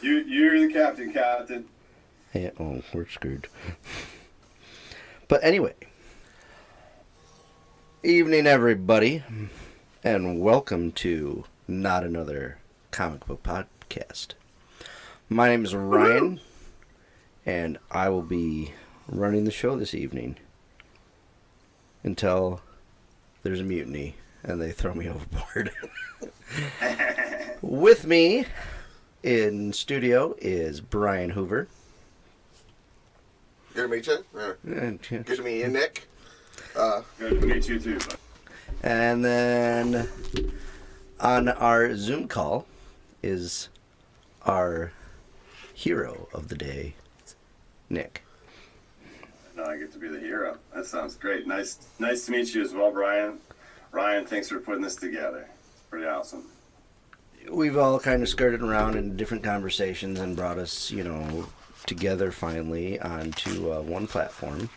You're the captain, Captain. Yeah, oh, we're screwed. But anyway, evening everybody, and welcome to Not Another Comic Book Podcast. My name is Ryan, and I will be running the show this evening until there's a mutiny and they throw me overboard. With me in studio is Brian Hoover. Good to meet you. Good to meet you, Nick. Good to meet you too. And then on our Zoom call is our hero of the day, Nick. No, I get to be the hero. That sounds great. Nice to meet you as well, Brian. Ryan, thanks for putting this together. It's pretty awesome. We've all kind of skirted around in different conversations and brought us, together finally onto one platform.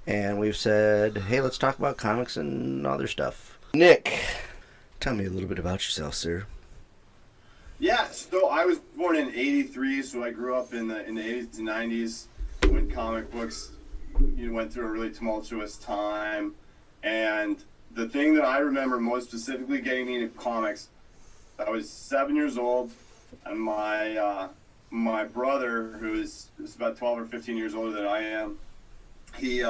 And we've said, hey, let's talk about comics and other stuff. Nick, tell me a little bit about yourself, sir. Yeah, so I was born in '83, so I grew up in the '80s and '90s when comic books went through a really tumultuous time. And the thing that I remember most specifically getting me into comics, I was 7 years old, and my brother, who is about 12 or 15 years older than I am, he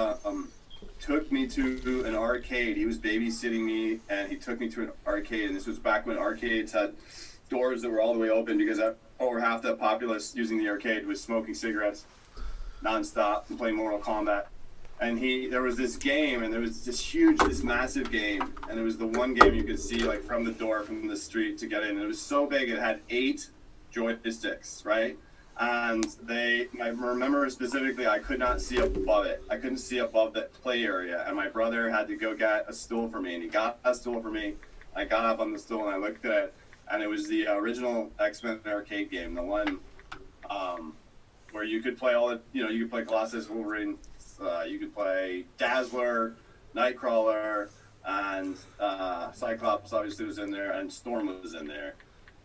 took me to an arcade. He was babysitting me, and he took me to an arcade. And this was back when arcades had doors that were all the way open, because over half the populace using the arcade was smoking cigarettes nonstop and playing Mortal Kombat. And there was this game, and there was this massive game, and it was the one game you could see like from the door from the street to get in. And it was so big, it had 8 joysticks, right? And I remember specifically, I could not see above it. I couldn't see above the play area, and my brother had to go get a stool for me, and he got a stool for me. I got up on the stool and I looked at it, and it was the original X-Men arcade game, the one where you could play you could play Colossus, Wolverine, you could play Dazzler, Nightcrawler, and Cyclops obviously was in there, and Storm was in there.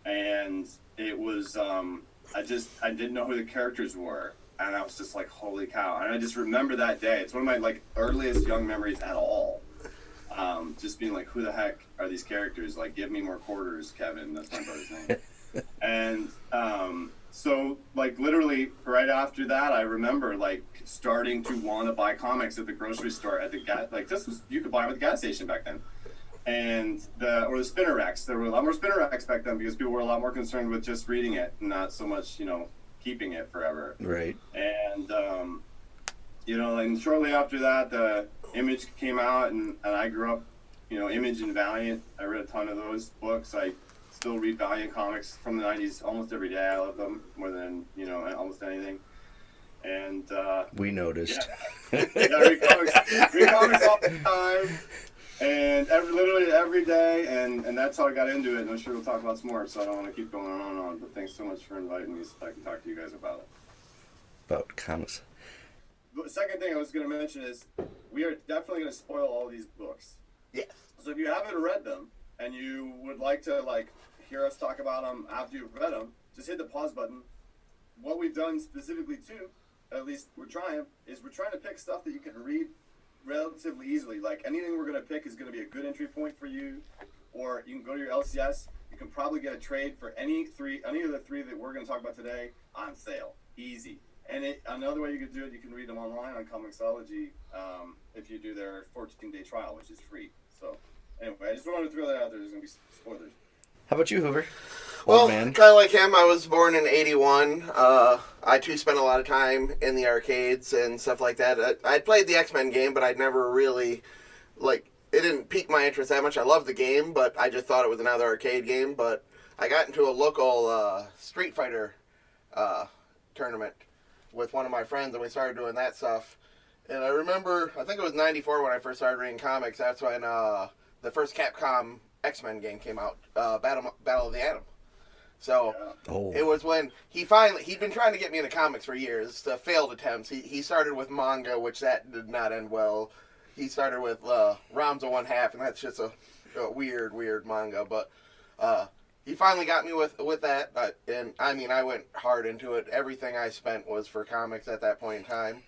And it was, I didn't know who the characters were, and I was just like, holy cow. And I just remember that day. It's one of my earliest young memories at all. Just being like, who the heck are these characters? Like, give me more quarters, Kevin. That's my brother's name. And so literally right after that, I remember starting to want to buy comics at the grocery store at the gas. You could buy them at the gas station back then. And the spinner racks. There were a lot more spinner racks back then because people were a lot more concerned with just reading it, and not so much, keeping it forever. Right. And and shortly after that, the Image came out, and I grew up, Image and Valiant. I read a ton of those books. I still read Valiant comics from the '90s almost every day. I love them more than almost anything. And we noticed. Yeah, read comics all the time. And literally every day, and that's how I got into it, and I'm sure we'll talk about some more, so I don't want to keep going on and on, but thanks so much for inviting me so I can talk to you guys about it. About comics. The second thing I was going to mention is we are definitely going to spoil all these books. Yes. So if you haven't read them, and you would like to hear us talk about them after you've read them, just hit the pause button. What we've done specifically too, at least we're trying to pick stuff that you can read relatively easily. Like anything we're going to pick is going to be a good entry point for you, or you can go to your LCS. You can probably get a trade for any of the 3 that we're going to talk about today on sale. Easy. And another way you could do it, you can read them online on Comixology if you do their 14-day trial, which is free. So anyway, I just wanted to throw that out there. There's going to be spoilers. How about you, Hoover? Well, kind of like him, I was born in '81. I too spent a lot of time in the arcades and stuff like that. I'd played the X-Men game, but I'd never really, it didn't pique my interest that much. I loved the game, but I just thought it was another arcade game. But I got into a local Street Fighter tournament with one of my friends, and we started doing that stuff. And I remember, I think it was '94 when I first started reading comics. That's when the first Capcom X-Men game came out, Battle of the Atom. So It was when he'd been trying to get me into comics for years, failed attempts. He started with manga, which that did not end well. He started with Realms of One Half, and that's just a weird manga. But he finally got me with that. And I mean, I went hard into it. Everything I spent was for comics at that point in time.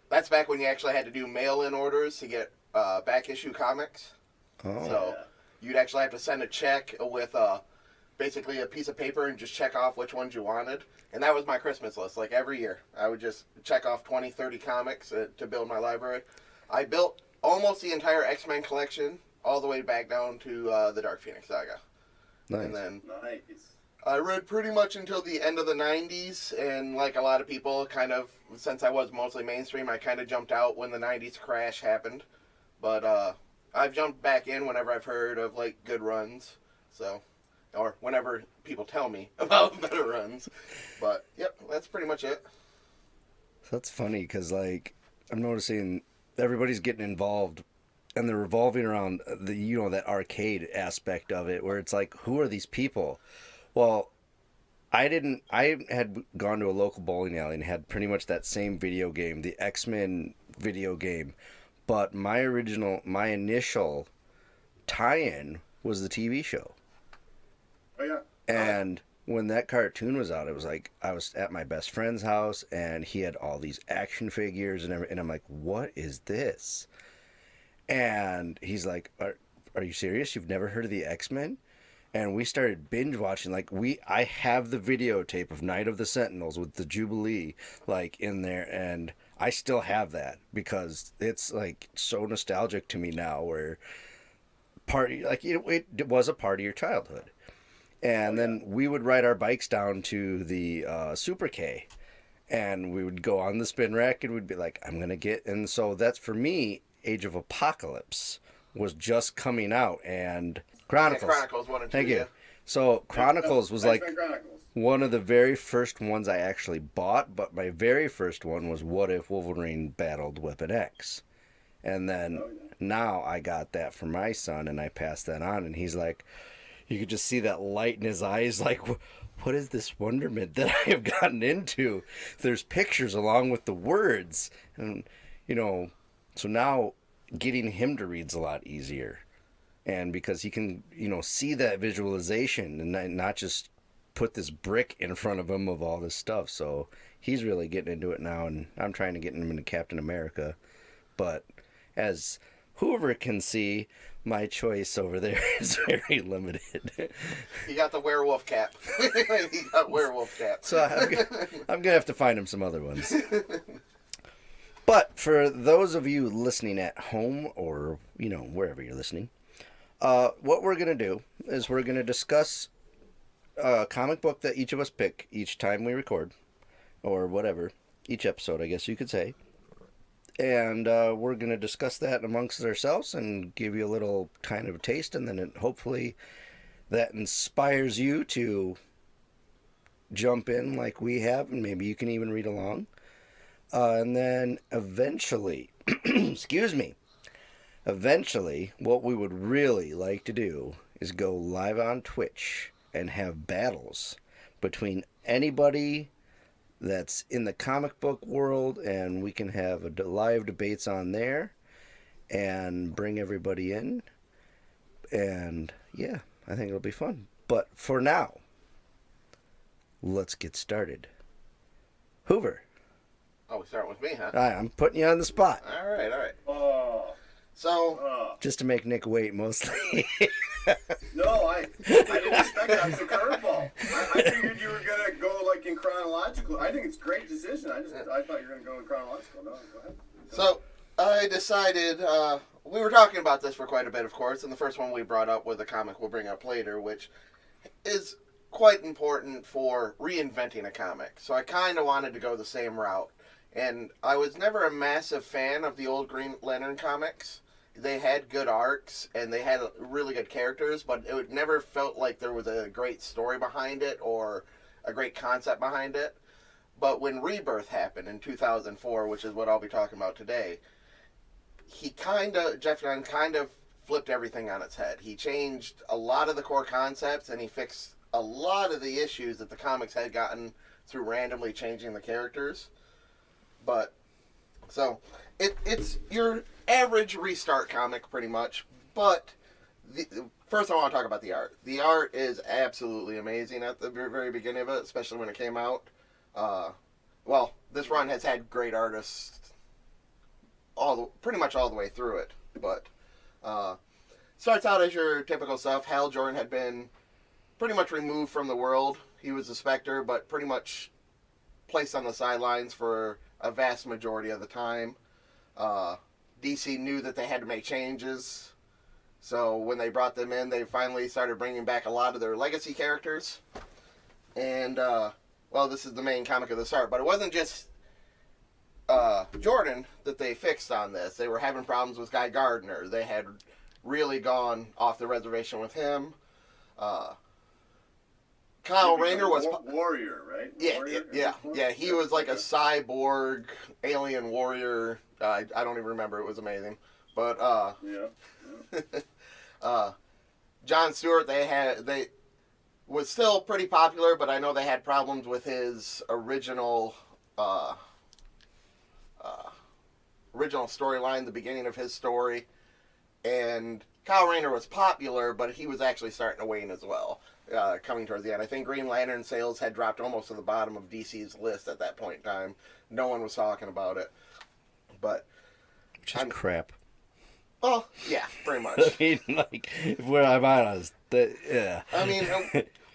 That's back when you actually had to do mail-in orders to get back issue comics. Oh. So you'd actually have to send a check with basically a piece of paper and just check off which ones you wanted. And that was my Christmas list. Like every year, I would just check off 20, 30 comics to build my library. I built almost the entire X-Men collection, all the way back down to the Dark Phoenix Saga. Nice. And then Nice. I read pretty much until the end of the 90s, and like a lot of people, kind of, since I was mostly mainstream, I kind of jumped out when the 90s crash happened. But I've jumped back in whenever I've heard of, like, good runs. So, or whenever people tell me about better runs. But, yep, that's pretty much it. That's funny because, like, I'm noticing everybody's getting involved, and they're revolving around that arcade aspect of it, where it's like, who are these people? Well, I had gone to a local bowling alley and had pretty much that same video game, the X-Men video game, but my initial tie-in was the TV show. Oh yeah. And when that cartoon was out, it was like I was at my best friend's house and he had all these action figures and everything, and I'm like, what is this? And he's like, are you serious? You've never heard of the X-Men? And we started binge watching. Like I have the videotape of Night of the Sentinels with the Jubilee like in there, and I still have that because it's like so nostalgic to me now. Where it was a part of your childhood, and then we would ride our bikes down to the Super K, and we would go on the spin rack, and we'd be like, I'm gonna get. And so that's for me. Age of Apocalypse was just coming out, and Chronicles. Yeah, Chronicles 1 and 2. Thank you. Yeah. So Chronicles was like Chronicles. one of the very first ones I actually bought, but my very first one was What If Wolverine Battled Weapon X. And then now I got that for my son, and I passed that on, and he's like, you could just see that light in his eyes, like, what is this wonderment that I have gotten into? There's pictures along with the words, and, so now getting him to read's a lot easier. And because he can, see that visualization and not just put this brick in front of him of all this stuff. So he's really getting into it now, and I'm trying to get him into Captain America. But as whoever can see, my choice over there is very limited. He got the werewolf cap. He got werewolf cap. So I'm going to have to find him some other ones. But for those of you listening at home or, wherever you're listening, what we're going to do is we're going to discuss a comic book that each of us pick each time we record, or whatever, each episode, I guess you could say. And we're going to discuss that amongst ourselves and give you a little kind of a taste, and then hopefully that inspires you to jump in like we have, and maybe you can even read along. And then eventually, eventually, what we would really like to do is go live on Twitch and have battles between anybody that's in the comic book world, and we can have live debates on there and bring everybody in. And yeah, I think it'll be fun. But for now, let's get started. Hoover. Oh, we start with me, huh? I'm putting you on the spot. All right. Oh. So, Just to make Nick wait, mostly. No, I didn't expect that. It's a curveball. I figured you were gonna go like in chronological. I think it's a great decision. I thought you were gonna go in chronological. No, go ahead. So I decided we were talking about this for quite a bit, of course, and the first one we brought up was a comic we'll bring up later, which is quite important for reinventing a comic. So I kind of wanted to go the same route, and I was never a massive fan of the old Green Lantern comics. They had good arcs, and they had really good characters, but it never felt like there was a great story behind it or a great concept behind it. But when Rebirth happened in 2004, which is what I'll be talking about today, Jeff Dunn kind of flipped everything on its head. He changed a lot of the core concepts, and he fixed a lot of the issues that the comics had gotten through randomly changing the characters. But, so, it's your average restart comic, pretty much, but first I want to talk about the art. The art is absolutely amazing at the very beginning of it, especially when it came out. Well, this run has had great artists pretty much all the way through it, but starts out as your typical stuff. Hal Jordan had been pretty much removed from the world. He was a Spectre, but pretty much placed on the sidelines for a vast majority of the time. DC knew that they had to make changes, so when they brought them in, they finally started bringing back a lot of their legacy characters. And, well, this is the main comic of the start, but it wasn't just Jordan that they fixed on this. They were having problems with Guy Gardner. They had really gone off the reservation with him. Kyle Rayner was warrior, right? Yeah, Warrior? yeah. He was like a cyborg alien warrior. I don't even remember. It was amazing. But John Stewart, they was still pretty popular, but I know they had problems with his original storyline, the beginning of his story. And Kyle Rayner was popular, but he was actually starting to wane as well, coming towards the end. I think Green Lantern sales had dropped almost to the bottom of DC's list at that point in time. No one was talking about it. But which is crap. Well, yeah, pretty much. I mean, like, where I'm at is yeah. I mean,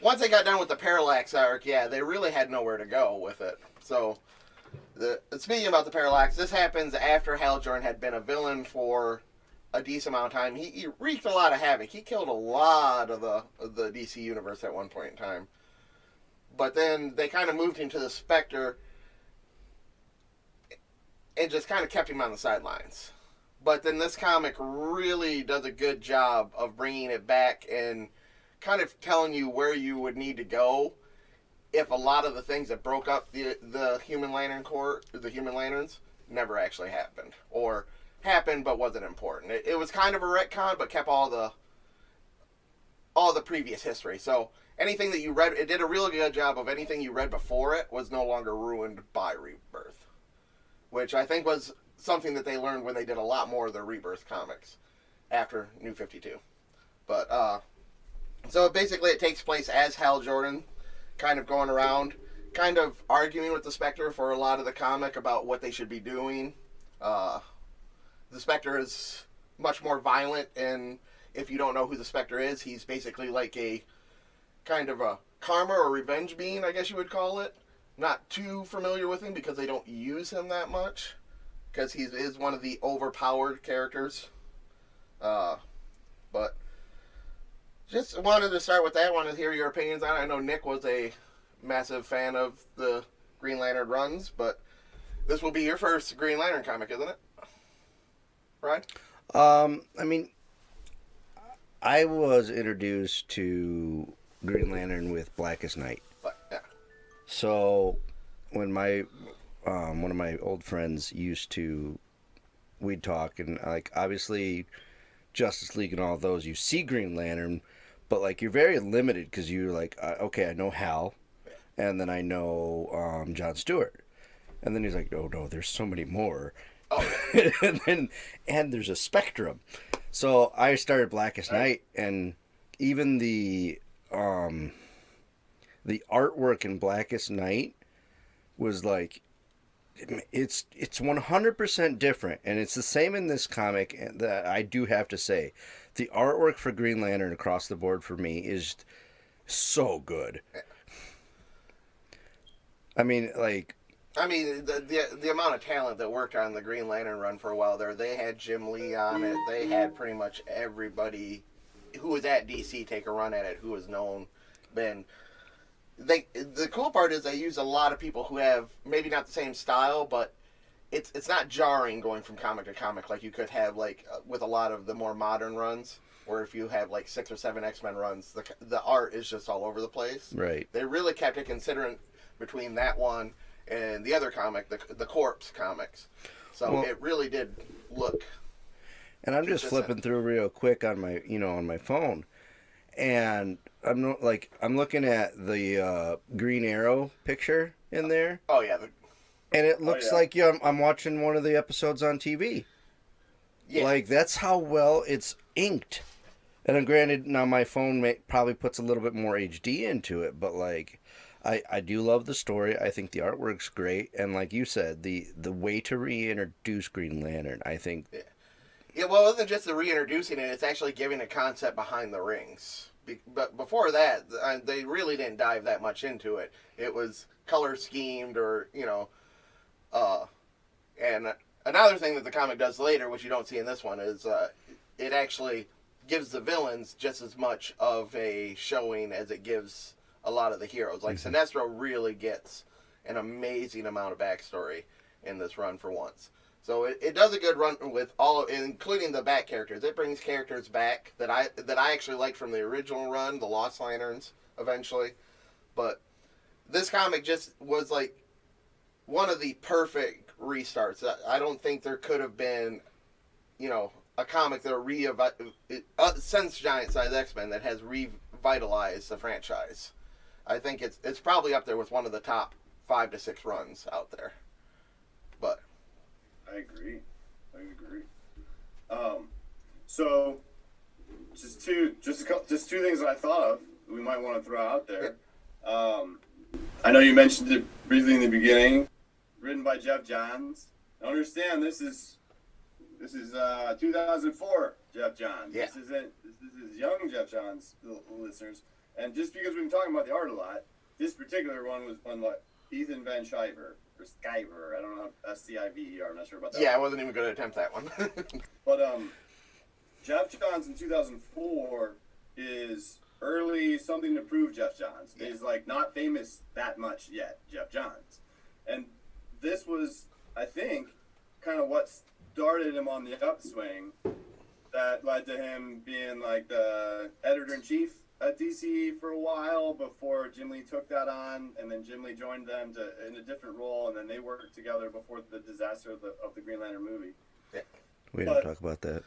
once they got done with the Parallax arc, yeah, they really had nowhere to go with it. So, speaking about the Parallax, this happens after Hal Jordan had been a villain for a decent amount of time. He wreaked a lot of havoc. He killed a lot of the DC universe at one point in time. But then they kind of moved him to the Spectre and just kind of kept him on the sidelines. But then this comic really does a good job of bringing it back and kind of telling you where you would need to go if a lot of the things that broke up the Human Lantern Corps, the Human Lanterns, never actually happened. Or happened but wasn't important. It was kind of a retcon, but kept all the previous history. So anything that you read, it did a really good job of anything you read before it was no longer ruined by Rebirth, which I think was something that they learned when they did a lot more of their Rebirth comics after New 52. But so basically it takes place as Hal Jordan, kind of going around, kind of arguing with the Spectre for a lot of the comic about what they should be doing. The Spectre is much more violent, and if you don't know who the Spectre is, he's basically like a kind of a karma or revenge being, I guess you would call it. Not too familiar with him because they don't use him that much, because he is one of the overpowered characters. But just wanted to start with that. Wanted to hear your opinions on it. I know Nick was a massive fan of the Green Lantern runs, but this will be your first Green Lantern comic, isn't it? Right? I mean, I was introduced to Green Lantern with Blackest Night. But, yeah. So when one of my old friends we'd talk, and like obviously Justice League and all those, you see Green Lantern, but like you're very limited because you're like, okay, I know Hal, and then I know John Stewart, and then he's like, oh no, there's so many more. Oh. and there's a spectrum. So I started Blackest Night, and even the artwork in Blackest Night was like, it's 100% different, and it's the same in this comic. That I do have to say, the artwork for Green Lantern across the board for me is so good. I mean, the amount of talent that worked on the Green Lantern run for a while there. They had Jim Lee on it. They had pretty much everybody who was at DC take a run at it, who was known. The cool part is they use a lot of people who have maybe not the same style, but it's not jarring going from comic to comic like you could have with a lot of the more modern runs, where if you have like 6 or 7 X-Men runs, the art is just all over the place. Right. They really kept it considerate between that one and the other comic, the Corpse comics. So it really did look. And I'm just flipping through real quick on my phone, and I'm looking at the Green Arrow picture in there. Oh yeah. And it looks like I'm watching one of the episodes on TV. Yeah. Like, that's how well it's inked. And then granted, now my phone probably puts a little bit more HD into it, but like, I do love the story. I think the artwork's great, and like you said, the way to reintroduce Green Lantern, I think. Yeah. Yeah, well, it wasn't just the reintroducing it; it's actually giving a concept behind the rings. But before that, they really didn't dive that much into it. It was color schemed, or and another thing that the comic does later, which you don't see in this one, is it actually gives the villains just as much of a showing as it gives a lot of the heroes. Like Sinestro really gets an amazing amount of backstory in this run for once. So it does a good run with all, including the back characters. It brings characters back that I actually liked from the original run, the Lost Lanterns, eventually. But this comic just was like one of the perfect restarts. I don't think there could have been, a comic that since Giant Size X-Men that has revitalized the franchise. I think it's probably up there with one of the top 5 to 6 runs out there. But I agree. So just two things that I thought of that we might want to throw out there. I know you mentioned it briefly in the beginning. Written by Jeff Johns. I understand this is 2004 Jeff Johns. Yeah. This is young Jeff Johns, listeners. And just because we've been talking about the art a lot, this particular one was on Ethan Van Sciver. Or Sciver, I don't know, Sciver, I'm not sure about that. Yeah, one. I wasn't even going to attempt that one. But Jeff Johns in 2004 is early Something to Prove Jeff Johns. Yeah. He's like not famous that much yet, Jeff Johns. And this was, I think, kind of what started him on the upswing that led to him being like the editor-in-chief at DC for a while before Jim Lee took that on, and then Jim Lee joined them in a different role, and then they worked together before the disaster of the Green Lantern movie. Yeah. We don't talk about that.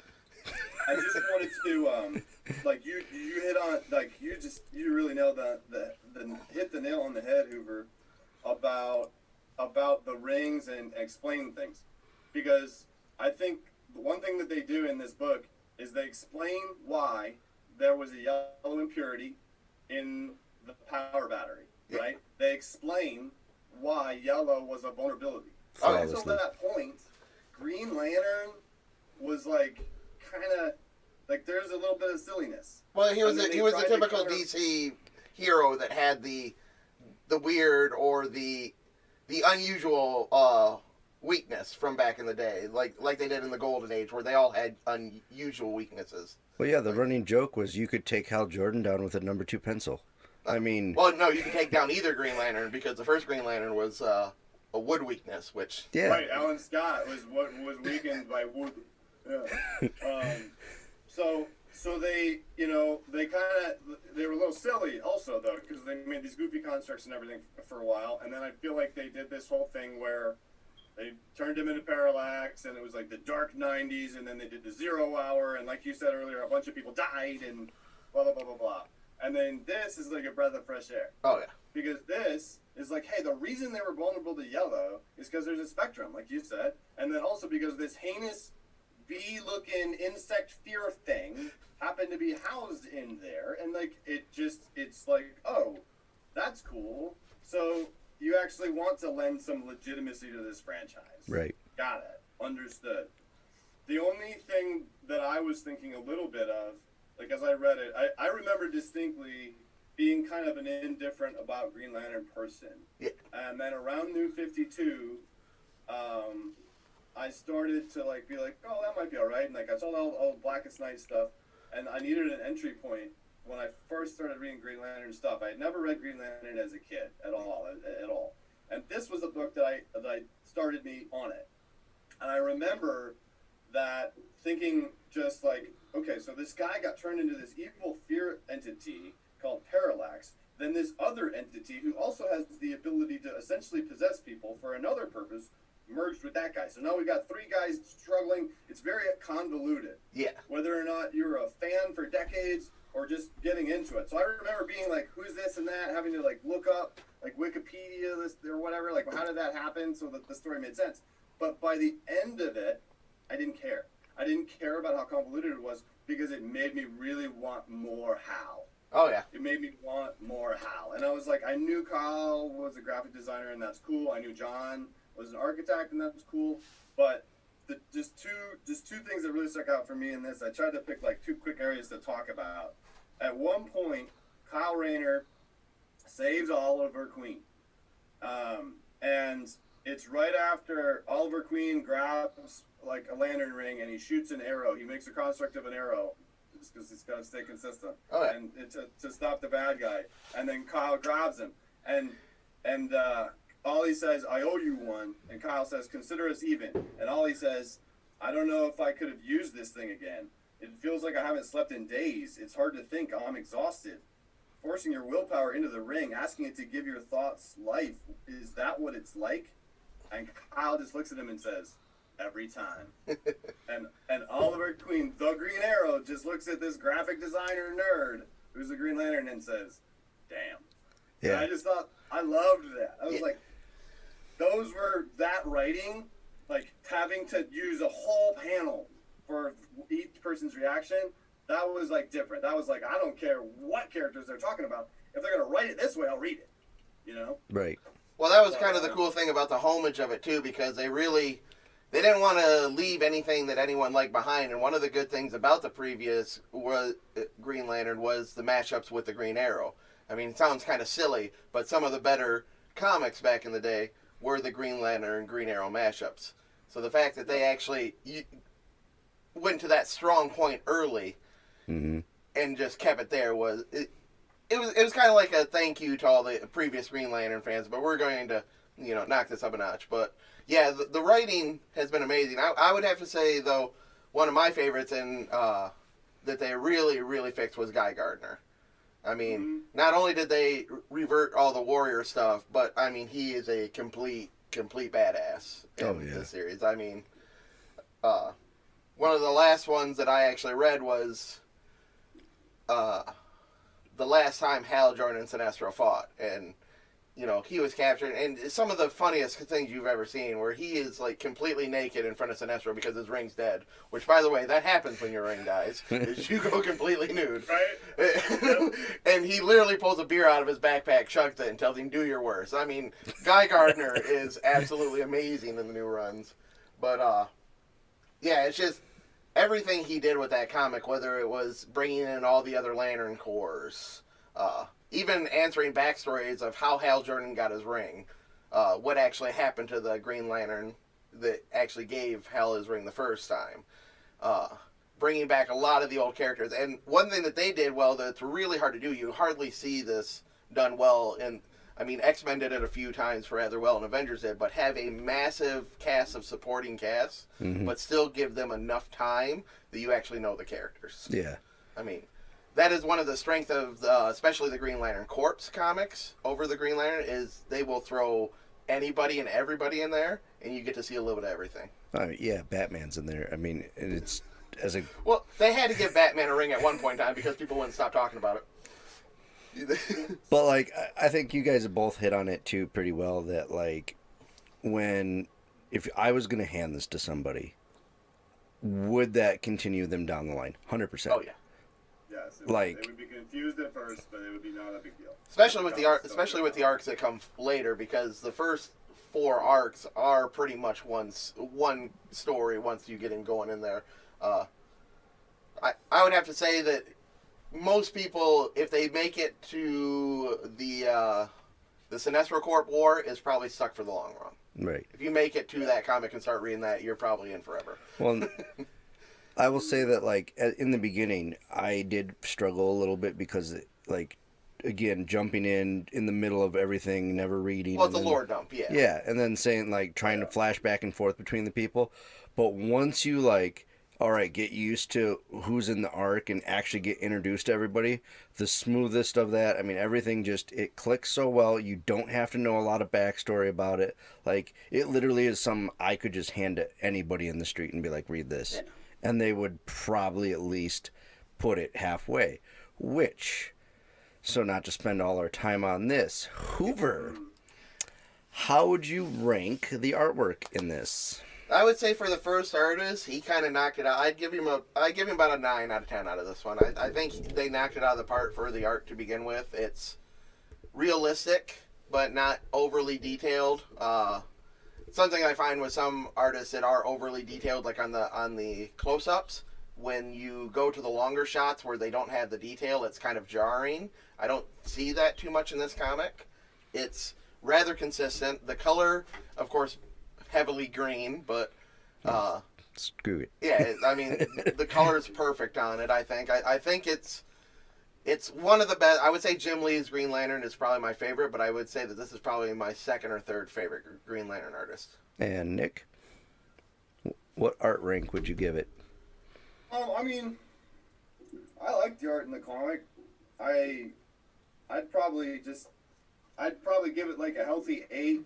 I just wanted to you hit on you really nailed hit the nail on the head, Hoover, about the rings and explain things, because I think one thing that they do in this book is they explain why there was a yellow impurity in the power battery, right? They explain why yellow was a vulnerability. Up until that point, Green Lantern was like kind of like there's a little bit of silliness. Well, he was a typical DC hero that had the weird or the unusual weakness from back in the day, like they did in the Golden Age, where they all had unusual weaknesses. Well, yeah, the running joke was you could take Hal Jordan down with a number 2 pencil. I mean... Well, no, you can take down either Green Lantern, because the first Green Lantern was a wood weakness, which... Yeah. Right, Alan Scott was weakened by wood. Yeah. So they, they were a little silly also, though, because they made these goofy constructs and everything for a while, and then I feel like they did this whole thing where they turned him into Parallax, and it was like the dark 90s, and then they did the 0 Hour, and like you said earlier, a bunch of people died, and blah, blah, blah, blah, blah. And then this is like a breath of fresh air. Oh, yeah. Because this is like, hey, the reason they were vulnerable to yellow is because there's a spectrum, like you said, and then also because this heinous bee-looking insect fear thing happened to be housed in there, and like, it's like, oh, that's cool. So you actually want to lend some legitimacy to this franchise. Right. Got it. Understood. The only thing that I was thinking a little bit of, like as I read it, I remember distinctly being kind of an indifferent about Green Lantern person. Yeah. And then around New 52, I started to like be like, oh, that might be all right. And like I saw all Blackest Night stuff, and I needed an entry point when I first started reading Green Lantern stuff. I had never read Green Lantern as a kid at all. And this was a book that I started me on it. And I remember that thinking just like, okay, so this guy got turned into this evil fear entity called Parallax. Then this other entity who also has the ability to essentially possess people for another purpose merged with that guy. So now we got 3 guys struggling. It's very convoluted. Yeah. Whether or not you're a fan for decades or just getting into it. So I remember being like, who's this and that, having to like look up like Wikipedia this or whatever, like how did that happen so that the story made sense. But by the end of it, I didn't care. I didn't care about how convoluted it was. because it made me really want more Hal. Oh yeah. It made me want more Hal. And I was like, I knew Kyle was a graphic designer, and that's cool. I knew John was an architect, and that was cool. But just two things that really stuck out for me in this. I tried to pick like two quick areas to talk about. At one point, Kyle Rayner saves Oliver Queen. And it's right after Oliver Queen grabs like a lantern ring and he shoots an arrow. He makes a construct of an arrow just because he's got to stay consistent. Oh, yeah. And to stop the bad guy. And then Kyle grabs him. And Ollie says, I owe you one. And Kyle says, consider us even. And Ollie says, I don't know if I could have used this thing again. It feels like I haven't slept in days. It's hard to think. I'm exhausted. Forcing your willpower into the ring, asking it to give your thoughts life. Is that what it's like? And Kyle just looks at him and says, every time. and Oliver Queen, the Green Arrow, just looks at this graphic designer nerd who's the Green Lantern and says, damn. Yeah. And I just thought, I loved that. I was Yeah. like, those were that writing, like having to use a whole panel for each person's reaction. That was like different. That was like, I don't care what characters they're talking about. If they're going to write it this way, I'll read it. You know? Right. Well, that was kind of the cool thing about the homage of it too, because they didn't want to leave anything that anyone liked behind. And one of the good things about the previous Green Lantern was the mashups with the Green Arrow. I mean, it sounds kind of silly, but some of the better comics back in the day were the Green Lantern and Green Arrow mashups. So the fact that they actually went to that strong point early Mm-hmm. and just kept it there was kind of like a thank you to all the previous Green Lantern fans. But we're going to knock this up a notch. But yeah, the writing has been amazing. I would have to say though, one of my favorites and that they really really fixed was Guy Gardner. I mean, not only did they revert all the Warrior stuff, but I mean he is a complete badass in the series. I mean, one of the last ones that I actually read was the last time Hal Jordan and Sinestro fought, and he was captured, and some of the funniest things you've ever seen, where he is like completely naked in front of Sinestro because his ring's dead. Which, by the way, that happens when your ring dies. Is you go completely nude, Right? and he literally pulls a beer out of his backpack, chugs it, and tells him, "Do your worst." I mean, Guy Gardner is absolutely amazing in the new runs, but yeah, it's just. Everything he did with that comic, whether it was bringing in all the other Lantern Corps, even answering backstories of how Hal Jordan got his ring, what actually happened to the Green Lantern that actually gave Hal his ring the first time, bringing back a lot of the old characters. And one thing that they did well that's really hard to do, you hardly see this done well in... I mean, X-Men did it a few times rather well, and Avengers did, but have a massive cast of supporting casts, but still give them enough time that you actually know the characters. Yeah. I mean, that is one of the strengths of, especially the Green Lantern Corps comics over the Green Lantern, is they will throw anybody and everybody in there, and you get to see a little bit of everything. Yeah, Batman's in there. I mean, and it's as a... Well, they had to give Batman a ring at one point in time because people wouldn't stop talking about it. But like I think you guys have both hit on it too pretty well, that like if I was going to hand this to somebody, would that continue them down the line? 100%. Oh yeah. Yes. They would be confused at first, but it would be not a big deal. Especially with the arcs that come later, because the first 4 arcs are pretty much one story once you get him going in there. I would have to say that most people, if they make it to the Sinestro Corp War, is probably stuck for the long run. Right. If you make it to that comic and start reading that, you're probably in forever. Well, I will say that like in the beginning, I did struggle a little bit because like again jumping in the middle of everything, never reading. Well, it's a lore dump, yeah. Yeah, and then saying like trying to flash back and forth between the people, but once you like. All right, get used to who's in the arc and actually get introduced to everybody. The smoothest of that, I mean, everything it clicks so well. You don't have to know a lot of backstory about it. Like, it literally is something I could just hand to anybody in the street and be like, read this. Yeah. And they would probably at least put it halfway. So not to spend all our time on this, Hoover, how would you rank the artwork in this? I would say for the first artist, he kind of knocked it out. I'd give him about a 9 out of 10 out of this one. I think they knocked it out of the park for the art to begin with. It's realistic, but not overly detailed. Something I find with some artists that are overly detailed, like on the close-ups, when you go to the longer shots where they don't have the detail, it's kind of jarring. I don't see that too much in this comic. It's rather consistent. The color, of course, heavily green, but screw it. Yeah, I mean, the color is perfect on it. I think it's one of the best. I would say Jim Lee's Green Lantern is probably my favorite, but I would say that this is probably my second or third favorite Green Lantern artist. And Nick, what art rank would you give it? I mean, I like the art in the comic. I'd probably give it like a healthy 8,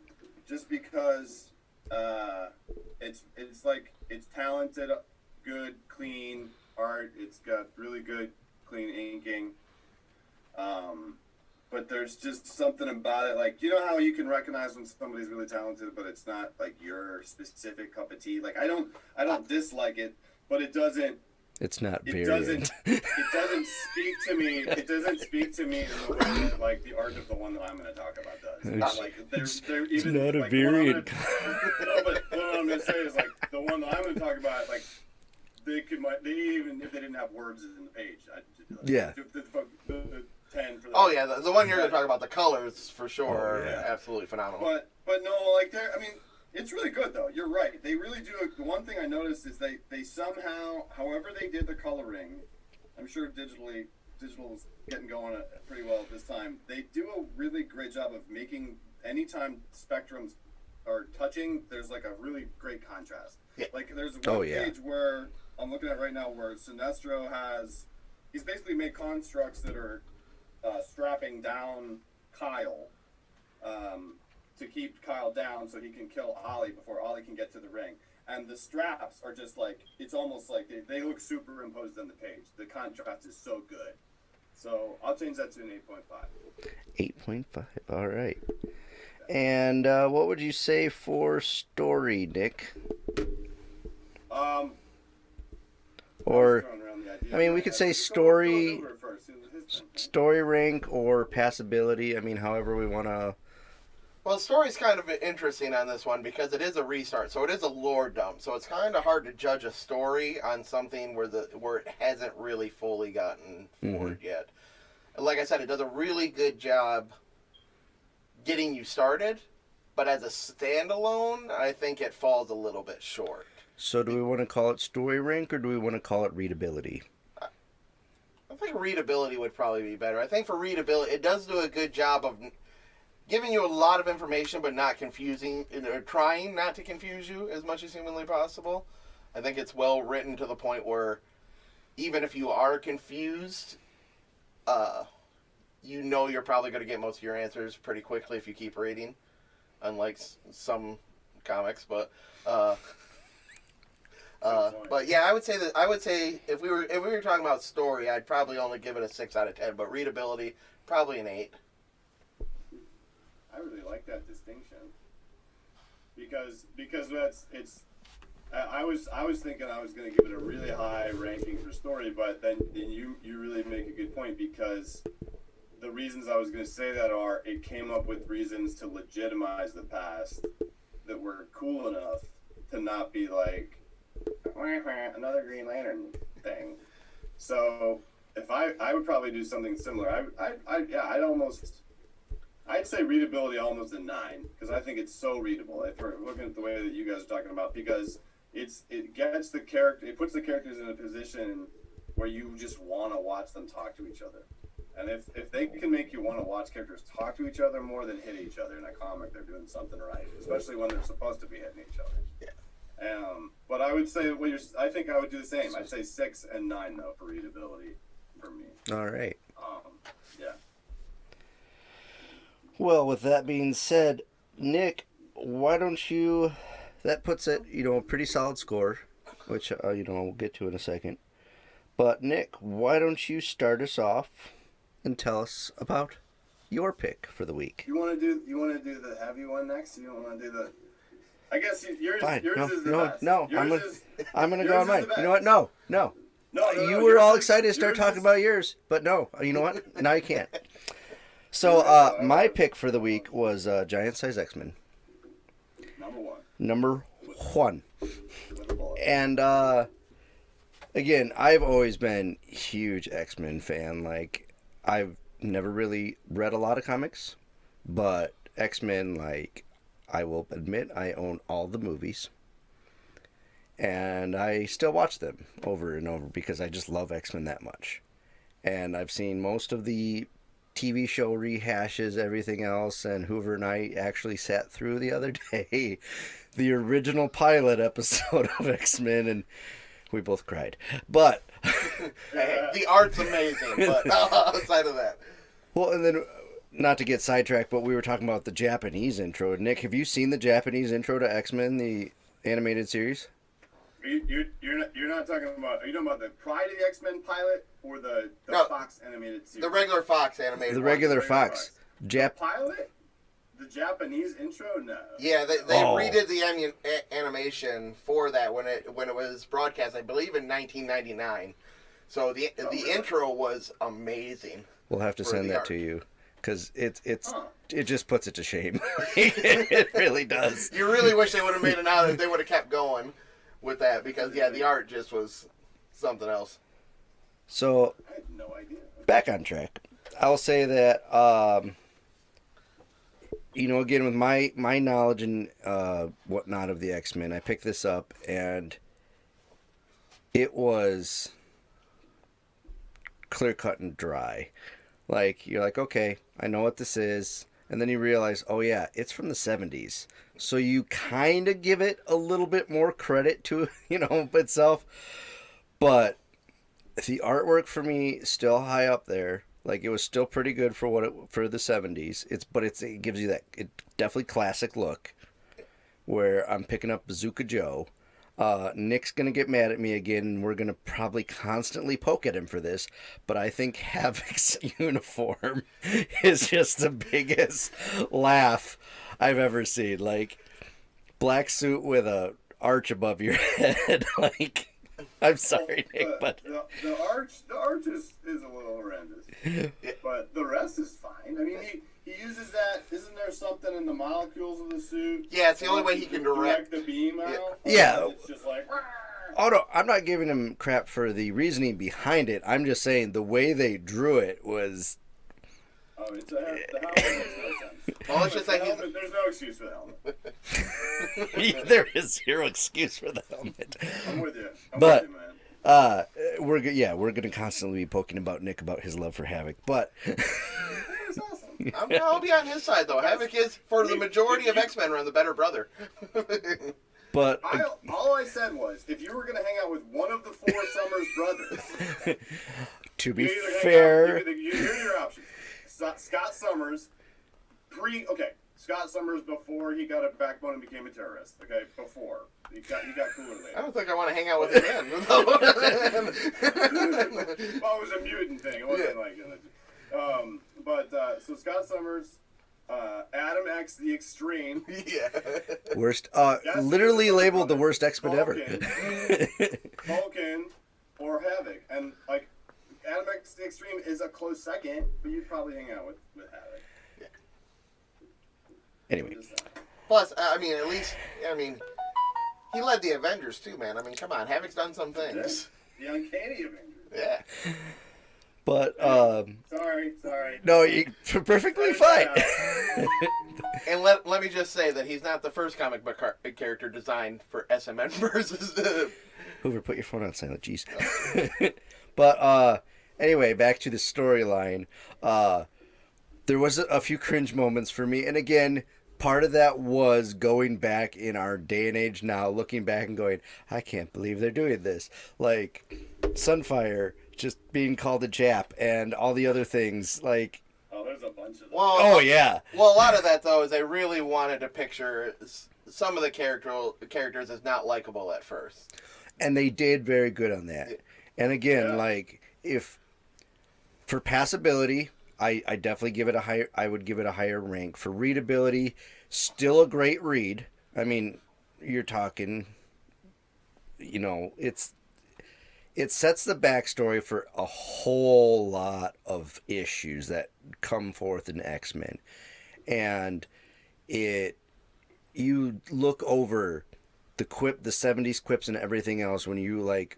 just because it's like, it's talented, good, clean art. It's got really good, clean inking. But there's just something about it, like, you know how you can recognize when somebody's really talented, but it's not like your specific cup of tea. Like, I don't dislike it, but it doesn't. It's not It variant. doesn't speak to me. It doesn't speak to me in the way that, like, the art of the one that I'm going to talk about does. It's, Like, they're it's even, not a like, variant. No, but what I'm going to say is, like, the one that I'm going to talk about, like, they even if they didn't have words in the page, Yeah. The 10 for that. Oh yeah, the one you're going to talk about, the colors for sure, are absolutely phenomenal. But no, like, I mean, it's really good though. You're right. They really do. The one thing I noticed is they somehow, however they did the coloring, I'm sure digital's getting going pretty well at this time. They do a really great job of making, anytime spectrums are touching, there's like a really great contrast. Yeah. Like there's one page where I'm looking at right now where Sinestro he's basically made constructs that are strapping down Kyle. To keep Kyle down so he can kill Ollie before Ollie can get to the ring. And the straps are just like, it's almost like they look superimposed on the page. The contrast is so good. So I'll change that to an 8.5. 8.5, all right. And what would you say for story, Nick? Or, I mean, we could say story rank or passability. I mean, however we want to. Well, the story's kind of interesting on this one because it is a restart, so it is a lore dump. So it's kind of hard to judge a story on something where it hasn't really fully gotten forward yet. And like I said, it does a really good job getting you started, but as a standalone, I think it falls a little bit short. So do we want to call it story rank or do we want to call it readability? I think readability would probably be better. I think for readability, it does do a good job of giving you a lot of information, but not confusing, or trying not to confuse you as much as humanly possible. I think it's well written to the point where even if you are confused, you know you're probably going to get most of your answers pretty quickly if you keep reading, unlike some comics. But yeah, I would say if we were talking about story, I'd probably only give it a 6 out of 10. But readability, probably an 8. I really like that distinction because I was thinking I was going to give it a really high ranking for story, but then you really make a good point, because the reasons I was going to say that are, it came up with reasons to legitimize the past that were cool enough to not be like another Green Lantern thing. So if I would probably do something similar. I'd say readability almost a 9, because I think it's so readable. If we're looking at the way that you guys are talking about, because it gets the character, it puts the characters in a position where you just want to watch them talk to each other. And if they can make you want to watch characters talk to each other more than hit each other in a comic, they're doing something right, especially when they're supposed to be hitting each other. Yeah. But I would say I think I would do the same. I'd say 6 and 9 though for readability for me. All right. Yeah. Well, with that being said, Nick, why don't you... That puts it, a pretty solid score, which, we'll get to in a second. But, Nick, why don't you start us off and tell us about your pick for the week? You want to do the heavy one next? You don't want to do the... I guess yours Fine. yours is the best. No. Yours I'm gonna yours go on is mine. the best. You know what? No. No, You no, were yours all is- excited to start yours talking is- about yours, but no. You know what? Now you can't. So my pick for the week was Giant Size X-Men. Number 1. with a bullet. And again, I've always been a huge X-Men fan. Like, I've never really read a lot of comics, but X-Men, like, I will admit I own all the movies. And I still watch them over and over because I just love X-Men that much. And I've seen most of the TV show rehashes, everything else, and Hoover and I actually sat through the other day the original pilot episode of X-Men, and we both cried. But Hey, the art's amazing, but outside of that. well, and then not to get sidetracked, but we were talking about the Japanese intro. Nick, have you seen the Japanese intro to X-Men, the animated series? You're not talking about. Are you talking about the Pride of the X-Men pilot or the No, Fox animated series? The regular Fox animated The one. regular Regular Fox. The pilot? The Japanese intro? No. Yeah, they Oh. redid the animation for that when it was broadcast, I believe, in 1999. So the really? intro was amazing. We'll have to For send the that art. to you because it Huh. just puts it to shame. It really does. You really wish they would have made it now, that they would have kept going with that, because yeah, the art just was something else. So I had no idea. back on track. I'll say that again, with my knowledge and whatnot of the X-Men, I picked this up and it was clear cut and dry. Like, you're like, okay, I know what this is, and then you realize, oh yeah, it's from the 70s. So you kind of give it a little bit more credit to itself, but the artwork for me is still high up there. Like, it was still pretty good for the 70s. It gives you that definitely classic look where I'm picking up Bazooka Joe. Nick's gonna get mad at me again, and we're gonna probably constantly poke at him for this, but I think Havoc's uniform is just the biggest laugh I've ever seen. Like, black suit with a arch above your head. Like, I'm sorry, Nick, but the arch is a little horrendous. But the rest is fine. I mean, he uses that. Isn't there something in the molecules of the suit? Yeah, it's the only way he can direct. the beam out. Yeah. It's just like. oh no, I'm not giving him crap for the reasoning behind it. I'm just saying the way they drew it was. Oh, the helmet makes no sense. Well, it's just like There's no excuse for the helmet. There is zero excuse for the helmet. I'm with you. But- with you, man. We're gonna constantly be poking about Nick about his love for Havoc, but It's awesome. I'll be on his side though. Havoc is, for the majority of X-Men, run the better brother. but All I said was, if you were going to hang out with one of the four Summers brothers, to you be either hang out- fair, here are your options. Scott Summers, Scott Summers before he got a backbone and became a terrorist. Okay, before he got cooler I later. don't think I want to hang out with him then. Well, it was a mutant thing. It wasn't so Scott Summers, Adam X the Extreme, Yeah. worst, That's literally the labeled the brother. worst X-Men ever. Vulcan, or Havoc, and like Adam X the Extreme is a close second, but you'd probably hang out with Havoc. Anyway, Just saying. Plus, at least, he led the Avengers too, man. I mean, come on, Havoc's done some things. The Uncanny Avengers. Yeah. but Sorry. no, you're perfectly fine. And let me just say that he's not the first comic book character designed for SMN versus. Hoover, put your phone on silent, jeez. But anyway, back to the storyline. There was a few cringe moments for me, and again, part of that was going back in our day and age now, looking back and going, I can't believe they're doing this. Like, Sunfire just being called a Jap and all the other things. Like, Oh, there's a bunch of them. Well, oh yeah. Well, a lot of that though is they really wanted to picture some of the characters as not likable at first. And they did very good on that. And again, like, if for passability, I definitely give it I would give it a higher rank. For readability, still a great read. I mean, you're talking, you know, it sets the backstory for a whole lot of issues that come forth in X-Men. And you look over the 70s quips and everything else when you like,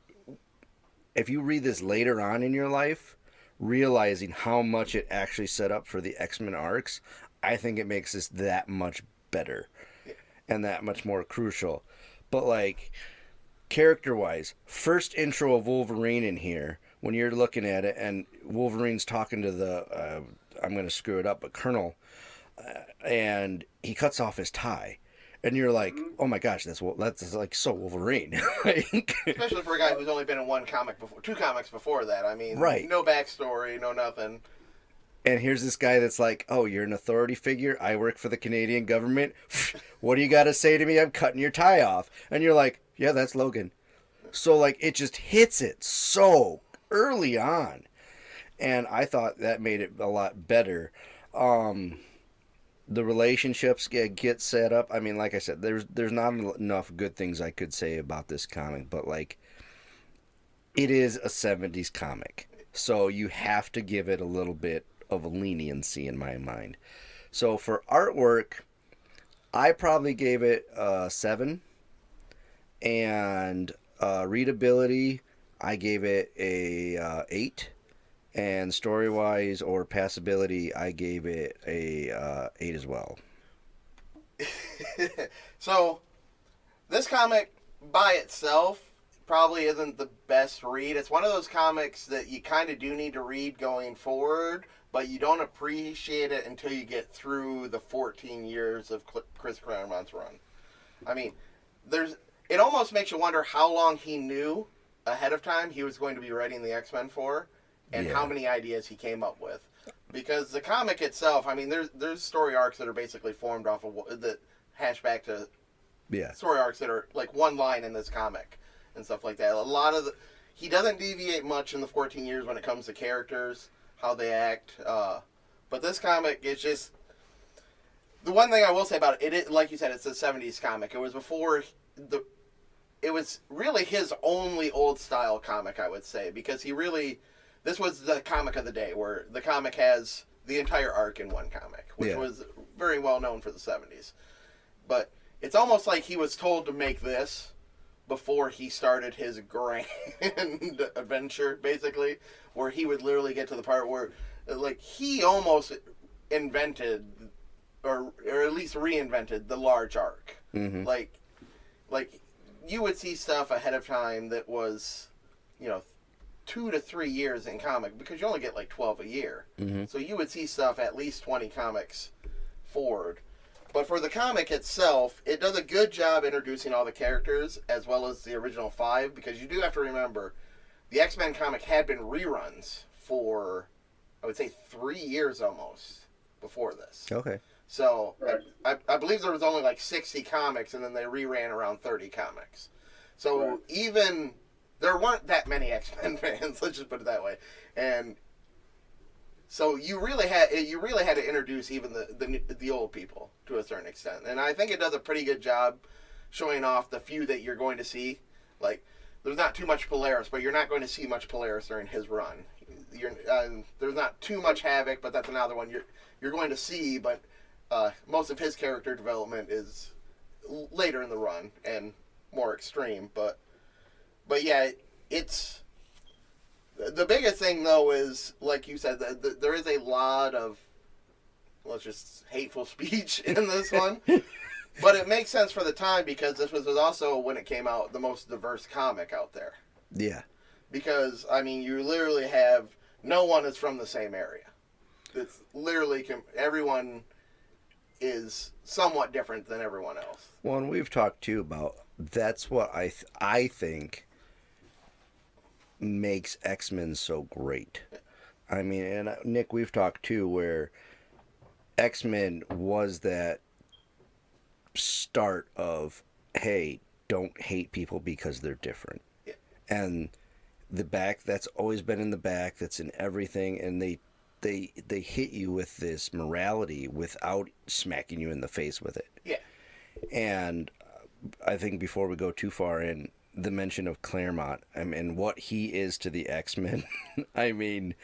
if you read this later on in your life, realizing how much it actually set up for the X-Men arcs, I think it makes this that much better and that much more crucial. But like, character-wise, first intro of Wolverine in here, when you're looking at it, and Wolverine's talking to the, I'm going to screw it up, but Colonel, and he cuts off his tie. And you're like, oh my gosh, that's like so Wolverine. Like, especially for a guy who's only been in two comics before that. I mean, right. No backstory, no nothing. And here's this guy that's like, oh, you're an authority figure? I work for the Canadian government? What do you got to say to me? I'm cutting your tie off. And you're like, yeah, that's Logan. So, like, it just hits it so early on. And I thought that made it a lot better. The relationships get set up. I mean, like I said, there's not enough good things I could say about this comic. But, like, it is a 70s comic. So you have to give it a little bit of a leniency in my mind. So for artwork, I probably gave it a 7. And readability, I gave it a 8. And story-wise or passability, I gave it a 8 as well. So, this comic by itself probably isn't the best read. It's one of those comics that you kind of do need to read going forward, but you don't appreciate it until you get through the 14 years of Chris Claremont's run. I mean, it almost makes you wonder how long he knew ahead of time he was going to be writing the X-Men for, and how many ideas he came up with. Because the comic itself, I mean, there's story arcs that are basically formed off of that hash back to story arcs that are like one line in this comic and stuff like that. A lot of he doesn't deviate much in the 14 years when it comes to characters, how they act. But this comic is just, the one thing I will say about it, like you said, it's a 70s comic. It was before it was really his only old style comic, I would say, because this was the comic of the day, where the comic has the entire arc in one comic, which was very well known for the 70s. But it's almost like he was told to make this before he started his grand adventure, basically, where he would literally get to the part where, like, he almost invented, or at least reinvented, the large arc. Mm-hmm. Like, you would see stuff ahead of time that was, 2 to 3 years in comic, because you only get like 12 a year. Mm-hmm. So you would see stuff at least 20 comics forward. But for the comic itself, it does a good job introducing all the characters as well as the original 5, because you do have to remember the X-Men comic had been reruns for, I would say, 3 years almost before this. Okay. So I believe there was only like 60 comics, and then they reran around 30 comics. So even there weren't that many X-Men fans, let's just put it that way. And so you really had to introduce even the old people to a certain extent. And I think it does a pretty good job showing off the few that you're going to see. Like, there's not too much Polaris, but you're not going to see much Polaris during his run. There's not too much Havoc, but that's another one you're going to see, but most of his character development is later in the run and more extreme. But yeah, it's the biggest thing though is, like you said, there is a lot of, let's just, hateful speech in this one. But it makes sense for the time, because this was also, when it came out, the most diverse comic out there. Yeah. Because, I mean, you literally have, no one is from the same area. It's literally, everyone is somewhat different than everyone else. Well, and we've talked too about, that's what I think makes X-Men so great. I mean, and Nick, we've talked too, where X-Men was that start of, hey, don't hate people because they're different. Yeah. And the back, that's always been in the back, that's in everything, and they hit you with this morality without smacking you in the face with it. Yeah. And I think before we go too far in, the mention of Claremont, I mean, what he is to the X-Men. I mean,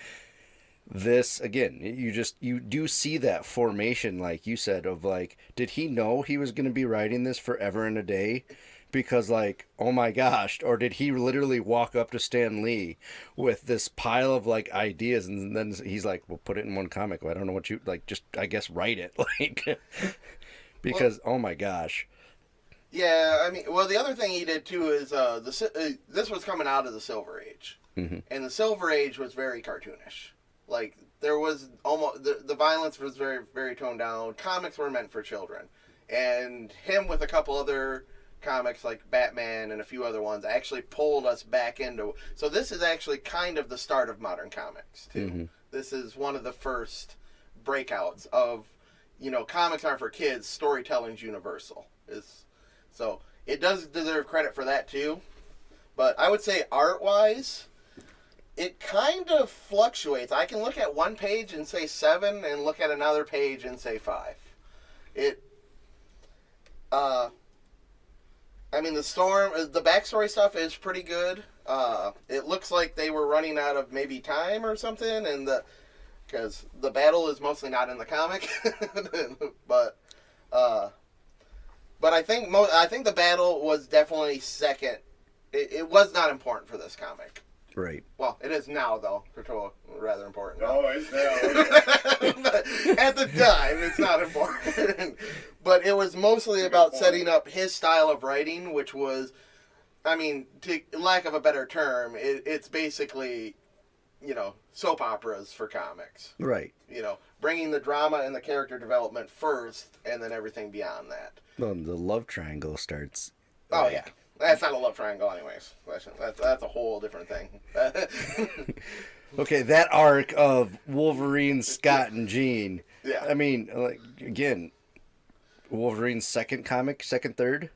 this again, you do see that formation, like you said, of like, did he know he was going to be writing this forever and a day? Because like, oh my gosh, or did he literally walk up to Stan Lee with this pile of like ideas, and then he's like, well, put it in one comic. Well, I don't know what you like, just I guess write it. Like, because oh my gosh. Yeah, I mean, well, the other thing he did too is this was coming out of the Silver Age, Mm-hmm. and the Silver Age was very cartoonish. Like there was almost the violence was very very toned down. Comics were meant for children, and him with a couple other comics like Batman and a few other ones actually pulled us back into. So this is actually kind of the start of modern comics too. Mm-hmm. This is one of the first breakouts of, comics aren't for kids. Storytelling's universal. So it does deserve credit for that too. But I would say art-wise, it kind of fluctuates. I can look at one page and say 7 and look at another page and say 5. I mean, the backstory stuff is pretty good. It looks like they were running out of maybe time or something, and because the battle is mostly not in the comic, but I think the battle was definitely second. It was not important for this comic. Right. Well, it is now though. Krakoa, rather important. Oh, it's now. But at the time, it's not important. But it was mostly about setting up his style of writing, which was, I mean, to lack of a better term, it's basically, soap operas for comics. Right. Bringing the drama and the character development first, and then everything beyond that. Well, the love triangle starts. Oh like, yeah. That's not a love triangle anyways. That's a whole different thing. Okay, that arc of Wolverine, Scott, and Jean. Yeah. I mean, like, again, Wolverine's second, third,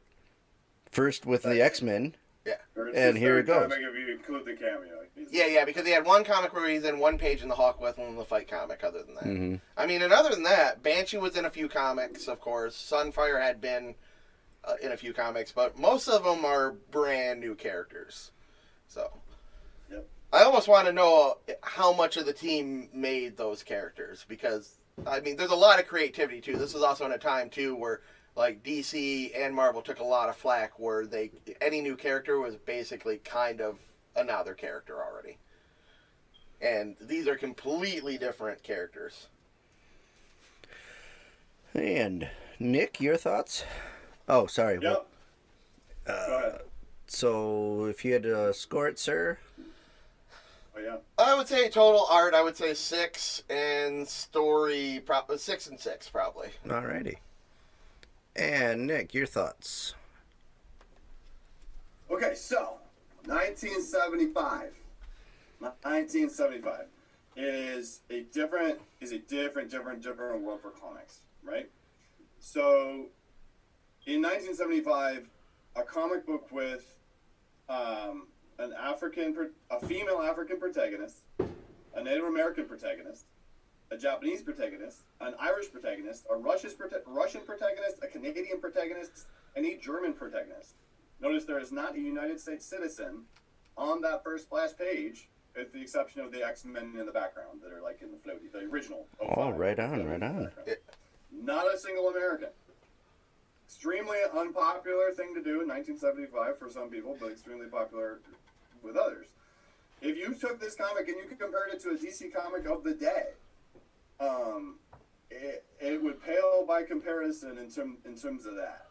first with the X-Men. Yeah. And here it goes. If you include the cameo. Yeah, because he had one comic where he's in one page in the Hawk with the fight comic, other than that. Mm-hmm. I mean, and other than that, Banshee was in a few comics, of course. Sunfire had been in a few comics, but most of them are brand new characters. So, yep. I almost want to know how much of the team made those characters, because, I mean, there's a lot of creativity, too. This is also in a time, too, where, like, DC and Marvel took a lot of flack, where any new character was basically kind of another character already. And these are completely different characters. And, Nick, your thoughts? Oh, sorry. Yep. Go ahead. So, if you had to score it, sir? Oh, yeah. I would say total art, I would say 6, and story, 6 and 6, probably. Alrighty. And, Nick, your thoughts? Okay, so 1975. 1975 is a different world for comics, right? So in 1975, a comic book with a female African protagonist, a Native American protagonist, a Japanese protagonist, an Irish protagonist, a Russian protagonist, a Canadian protagonist, and a German protagonist. Notice there is not a United States citizen on that first splash page, with the exception of the X-Men in the background that are like in the floaty, the original. Oh, right on. Not a single American. Extremely unpopular thing to do in 1975 for some people, but extremely popular with others. If you took this comic and you compared it to a DC comic of the day, it would pale by comparison in terms of that.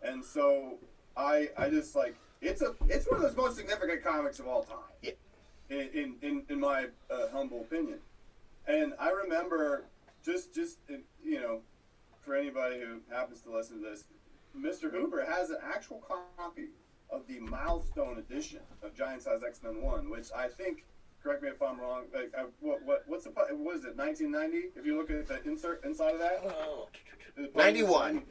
And so I just like it's one of those most significant comics of all time. Yeah. In my humble opinion. And I remember just for anybody who happens to listen to this, Mr. Hoover has an actual copy of the milestone edition of Giant Size X-Men 1, which I think, correct me if I'm wrong, like what is it, 1990? If you look at the insert inside of that? 91.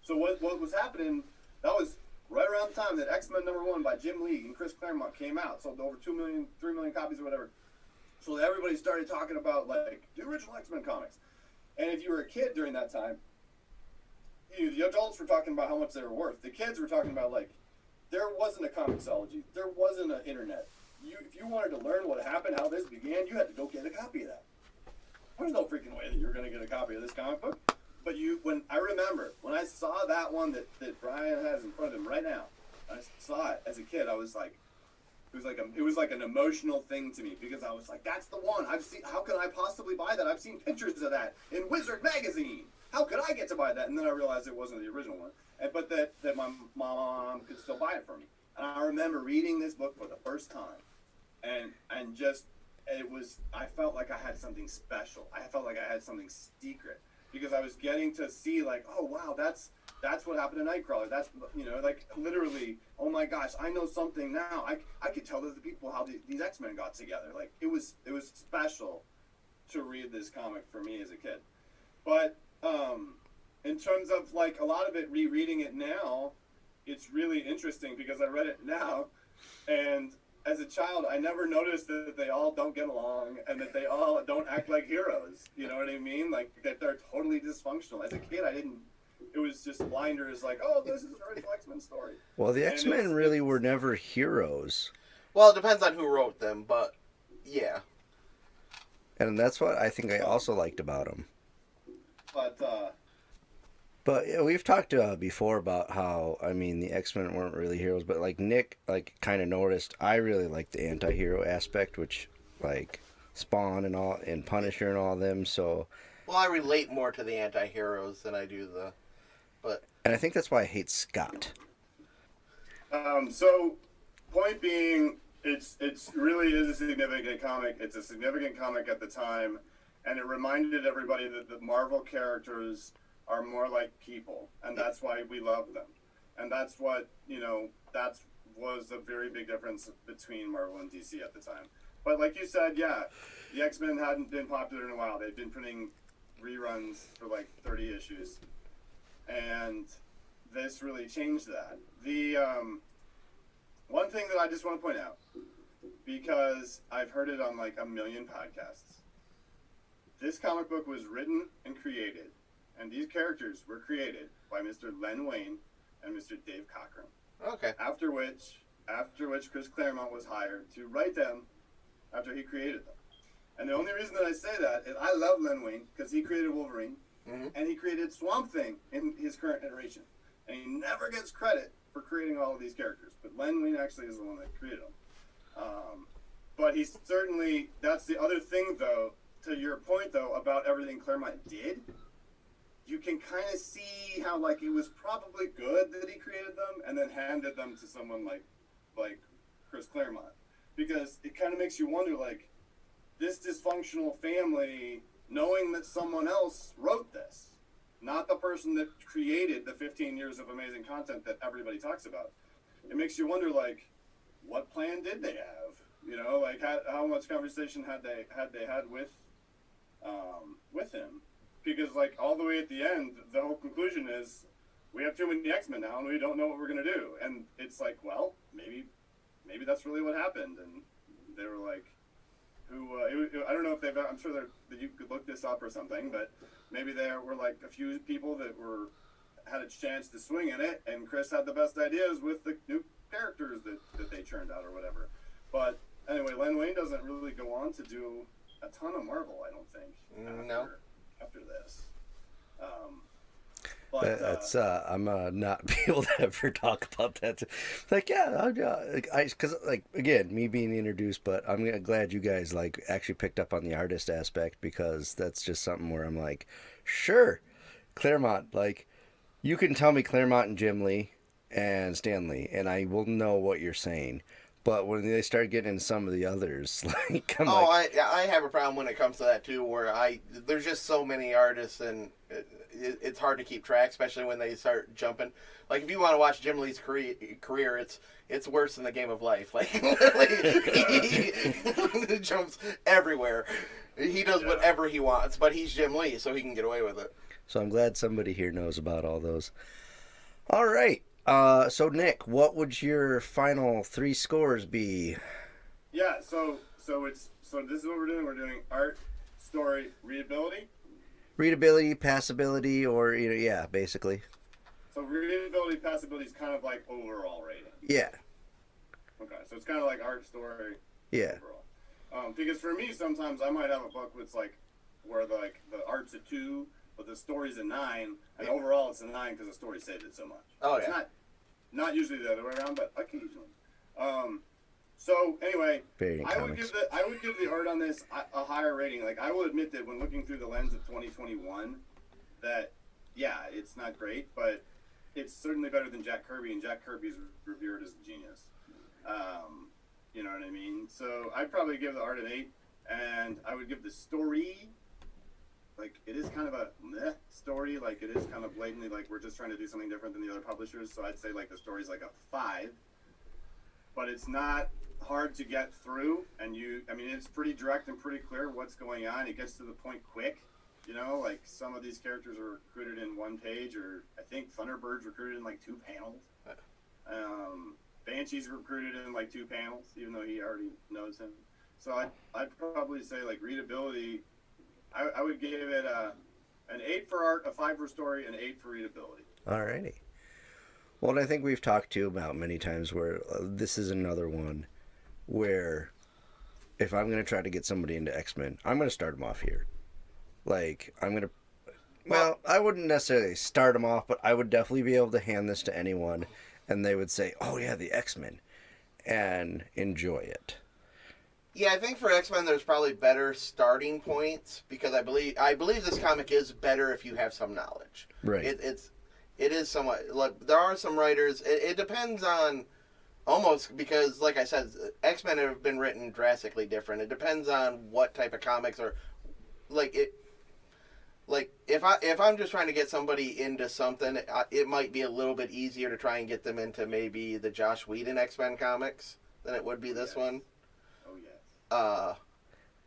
So what was happening, that was right around the time that X-Men #1 by Jim Lee and Chris Claremont came out, sold over 3 million copies or whatever. So everybody started talking about like the original X-Men comics. And if you were a kid during that time, the adults were talking about how much they were worth. The kids were talking about, like, there wasn't a comiXology. There wasn't an internet. If you wanted to learn what happened, how this began, you had to go get a copy of that. There's no freaking way that you're going to get a copy of this comic book. But I remember when I saw that one that Brian has in front of him right now, I saw it as a kid. I was like, it was like an emotional thing to me, because I was like, that's the one. How could I possibly buy that? I've seen pictures of that in Wizard magazine. How could I get to buy that? And then I realized it wasn't the original one, but that my mom could still buy it for me. And I remember reading this book for the first time, and just I felt like I had something special. I felt like I had something secret, because I was getting to see, like, oh wow, that's what happened to Nightcrawler. That's, like, literally, oh my gosh, I know something now. I could tell the people how these X-Men got together. Like, it was special to read this comic for me as a kid. But in terms of, like, a lot of it, rereading it now, it's really interesting, because I read it now, and as a child, I never noticed that they all don't get along and that they all don't act like heroes. You know what I mean? Like, that they're totally dysfunctional. As a kid, I didn't. It was just blinders, like, oh, this is an original X-Men story. Well, the X-Men really were never heroes. Well, it depends on who wrote them, but yeah. And that's what I think I also liked about them. But yeah, we've talked before about how, I mean, the X-Men weren't really heroes, but, like, Nick, like, kind of noticed I really liked the anti-hero aspect, which, like, Spawn and all, and Punisher and all them, so... Well, I relate more to the anti-heroes than I do but... And I think that's why I hate Scott. So, point being, it's really is a significant comic. It's a significant comic at the time, and it reminded everybody that the Marvel characters are more like people, and that's why we love them. And that's what, that was a very big difference between Marvel and DC at the time. But like you said, yeah, the X-Men hadn't been popular in a while. They'd been printing reruns for like 30 issues. And this really changed that. The one thing that I just want to point out, because I've heard it on like a million podcasts, this comic book was written and created, and these characters were created by Mr. Len Wein and Mr. Dave Cockrum. Okay. After which Chris Claremont was hired to write them after he created them. And the only reason that I say that is I love Len Wein because he created Wolverine, and he created Swamp Thing in his current iteration. And he never gets credit for creating all of these characters, but Len Wein actually is the one that created them. But he's certainly, that's the other thing, though, to your point, though, about everything Claremont did. You can kind of see how, like, it was probably good that he created them and then handed them to someone like Chris Claremont. Because it kind of makes you wonder, like, this dysfunctional family, knowing that someone else wrote this, not the person that created the 15 years of amazing content that everybody talks about. It makes you wonder, like, what plan did they have? Like, how much conversation had they had with him? Because, like, all the way at the end, the whole conclusion is, we have too many X-Men now, and we don't know what we're going to do. And it's like, well, maybe that's really what happened. And they were like, I don't know if I'm sure that you could look this up or something, but maybe there were, like, a few people that had a chance to swing in it, and Chris had the best ideas with the new characters that they churned out or whatever. But anyway, Len Wein doesn't really go on to do a ton of Marvel, I don't think. No. After this. That's I'm not be able to ever talk about that. Like, yeah, because, like, again, me being introduced, but I'm glad you guys, like, actually picked up on the artist aspect, because that's just something where I'm like, sure, Claremont, like, you can tell me Claremont and Jim Lee and Stan Lee, and I will know what you're saying. But when they start getting into some of the others, like, I have a problem when it comes to that too, where there's just so many artists, and it's hard to keep track, especially when they start jumping. Like, if you want to watch Jim Lee's career, it's worse than the Game of Life. Like, he jumps everywhere. He does whatever he wants, but he's Jim Lee, so he can get away with it. So I'm glad somebody here knows about all those. All right. So Nick, what would your final 3 scores be? Yeah, so this is what we're doing. We're doing art, story, readability. Readability, passability, or, yeah, basically. So readability, passability is kind of like overall rating. Yeah. Okay, so it's kind of like art, story, Yeah. overall. Because for me, sometimes I might have a book that's like where the art's a 2, but the story's a 9, and overall it's a 9 because the story saved it so much. Oh, it's yeah. not usually the other way around, but occasionally. So anyway, I would give the art on this a higher rating. Like, I will admit that when looking through the lens of 2021, that yeah, it's not great, but it's certainly better than Jack Kirby, and Jack Kirby's revered as a genius. You know what I mean? So I'd probably give the art an 8, and I would give the story, like, it is kind of a meh story. Like, it is kind of blatantly like we're just trying to do something different than the other publishers. So I'd say like the story's like a 5, but it's not hard to get through, and it's pretty direct and pretty clear what's going on. It gets to the point quick. You know, like some of these characters are recruited in 1 page, or I think Thunderbird's recruited in like 2 panels. Banshee's recruited in like 2 panels, even though he already knows him. So I'd probably say like readability, I would give it an 8 for art, a 5 for story, an 8 for readability. Alrighty. Well, I think we've talked to you about many times where this is another one where if I'm going to try to get somebody into X-Men, I'm going to start them off here. Like, I'm going to... Well, I wouldn't necessarily start them off, but I would definitely be able to hand this to anyone, and they would say, oh, yeah, the X-Men, and enjoy it. Yeah, I think for X-Men there's probably better starting points, because I believe this comic is better if you have some knowledge. Right. It is somewhat... Like, there are some writers... It depends on... Almost, because, like I said, X-Men have been written drastically different. It depends on what type of comics are... Like, if I'm just trying to get somebody into something, it might be a little bit easier to try and get them into maybe the Joss Whedon X-Men comics than it would be this one. Oh, yes.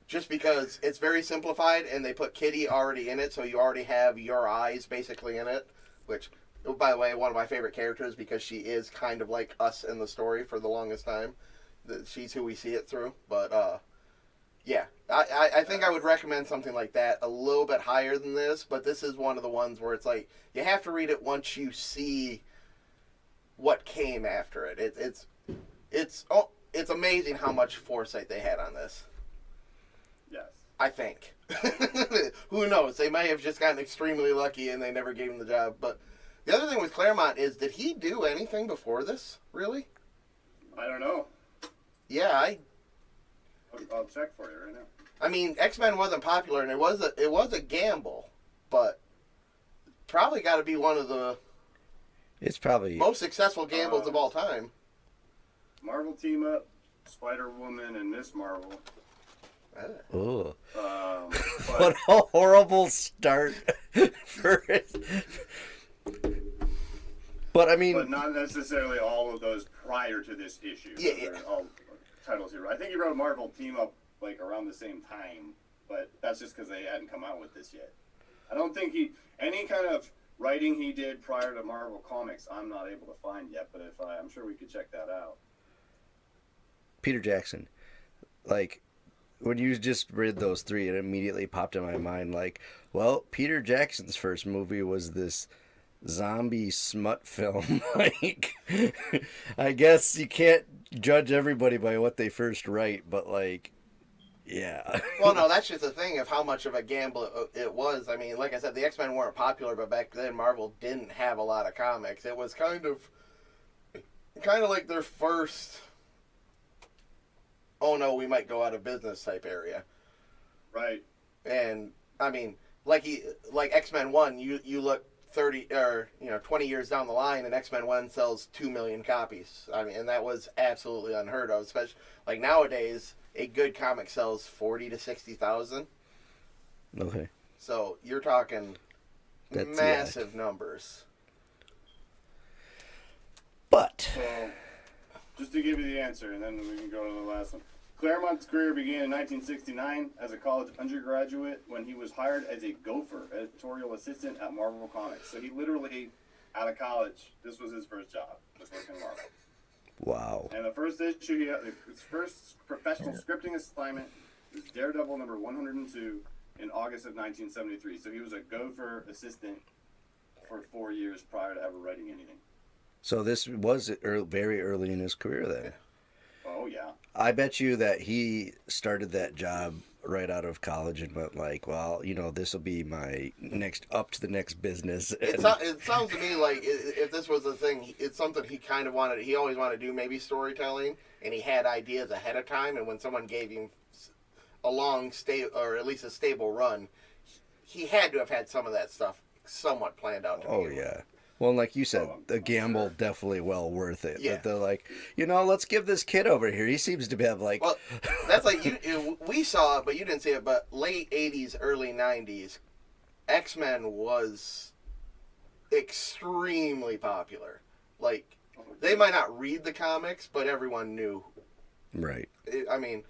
Just because it's very simplified, and they put Kitty already in it, so you already have your eyes basically in it, which... By the way, one of my favorite characters, because she is kind of like us in the story for the longest time. She's who we see it through. But, yeah. I think I would recommend something like that a little bit higher than this, but this is one of the ones where it's like, you have to read it once you see what came after it. It's amazing how much foresight they had on this. Yes. I think. Who knows? They may have just gotten extremely lucky and they never gave him the job, but... The other thing with Claremont is, did he do anything before this, really? I don't know. Yeah, I'll check for you right now. I mean, X-Men wasn't popular, and it was a gamble, but probably got to be one of the It's probably most successful gambles of all time. Marvel Team Up, Spider-Woman, and Miss Marvel. Oh. But What a horrible start for it. But I mean, but not necessarily all of those prior to this issue. Yeah. They're all titles he wrote. I think he wrote a Marvel Team Up like around the same time, but that's just because they hadn't come out with this yet. I don't think any kind of writing he did prior to Marvel Comics, I'm not able to find yet. But I'm sure we could check that out. Peter Jackson, like, when you just read those 3, it immediately popped in my mind, like, well, Peter Jackson's first movie was this zombie smut film. Like, I guess you can't judge everybody by what they first write, but, like, yeah. Well, no, that's just the thing of how much of a gamble it was. I mean, like I said, the X-Men weren't popular, but back then Marvel didn't have a lot of comics. It was kind of like their first, oh no, we might go out of business type area. Right. And I mean, like X-Men 1, you look 30 or 20 years down the line, and X-Men 1 sells 2 million copies. I mean, and that was absolutely unheard of. Especially like nowadays, a good comic sells 40 to 60,000. Okay. So you're talking massive numbers. But So, just to give you the answer, and then we can go to the last one. Claremont's career began in 1969 as a college undergraduate when he was hired as a gopher, editorial assistant at Marvel Comics. So he literally, out of college, this was his first job, just working Marvel. wow. And the first issue, his first professional scripting assignment was Daredevil number 102 in August of 1973. So he was a gopher assistant for 4 years prior to ever writing anything. So this was very early in his career then. Oh yeah. I bet you that he started that job right out of college and went like, well, this will be my next up to the next business. It sounds to me like if this was a thing, it's something he kind of wanted. He always wanted to do, maybe storytelling, and he had ideas ahead of time. And when someone gave him a long or at least a stable run, he had to have had some of that stuff somewhat planned out. Oh yeah. Well, like you said, the gamble definitely well worth it. Yeah. But they're like, let's give this kid over here. He seems to have like. Well, that's like we saw it, but you didn't see it. But late '80s, early '90s, X-Men was extremely popular. Like, they might not read the comics, but everyone knew. Right. I mean,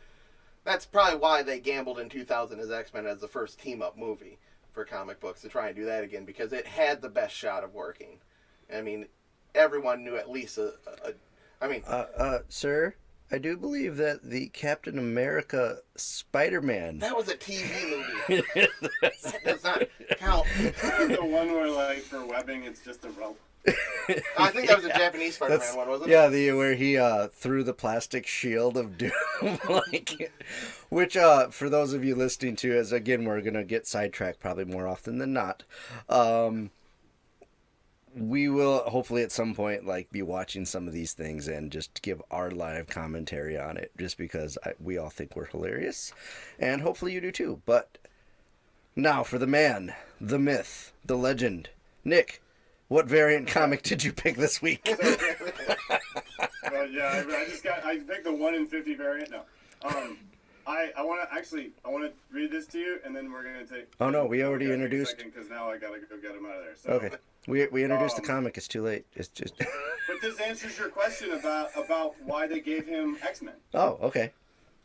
that's probably why they gambled in 2000 as X-Men as the first team-up movie for comic books, to try and do that again, because it had the best shot of working. I mean, everyone knew at least Sir, I do believe that the Captain America Spider-Man. That was a TV movie. That does not count. The one where, like, for webbing, it's just a rope. I think that was a Japanese Spider-Man one, wasn't it? Yeah, where he threw the plastic shield of doom, which for those of you listening to, as again we're gonna get sidetracked probably more often than not. We will hopefully at some point be watching some of these things and just give our live commentary on it, just because we all think we're hilarious, and hopefully you do too. But now for the man, the myth, the legend, Nick. What variant comic did you pick this week? Well, yeah, I picked the 1 in 50 variant. No, I want to read this to you, and then we're gonna take. Oh no, we already introduced. Because now I gotta go get him out of there. So. Okay, we introduced the comic. It's too late. It's just. But this answers your question about why they gave him X-Men. Oh, okay.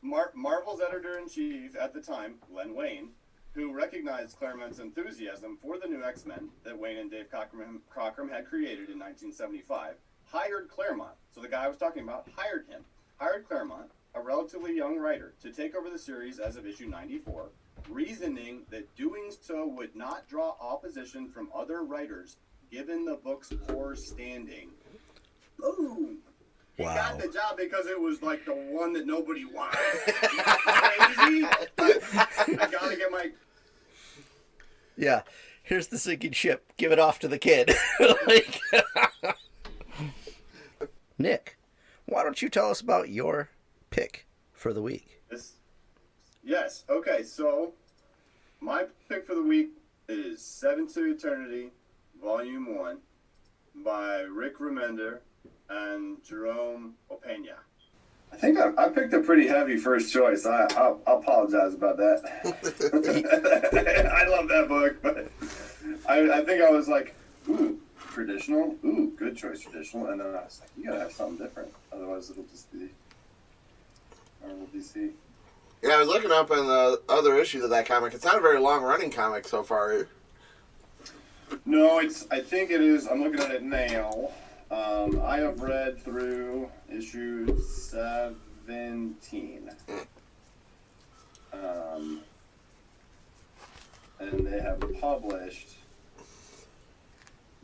Marvel's editor-in-chief at the time, Len Wein, who recognized Claremont's enthusiasm for the new X-Men that Wayne and Dave Cockrum had created in 1975, hired Claremont. So the guy I was talking about hired Claremont, a relatively young writer, to take over the series as of issue 94, reasoning that doing so would not draw opposition from other writers given the book's poor standing. Boom! He got the job because it was like the one that nobody wanted. Crazy? I gotta get my... Yeah, here's the sinking ship. Give it off to the kid. Nick, why don't you tell us about your pick for the week? Yes. Okay, so my pick for the week is Seven to Eternity, Volume 1, by Rick Remender and Jerome Opeña. I think I picked a pretty heavy first choice. I apologize about that. I love that book, but I think I was like, ooh, traditional. Ooh, good choice, traditional. And then I was like, you gotta have something different. Otherwise it'll just be Marvel DC. Yeah, I was looking up in the other issues of that comic. It's not a very long-running comic so far. No, I think it is. I'm looking at it now. I have read through issue 17. And they have published...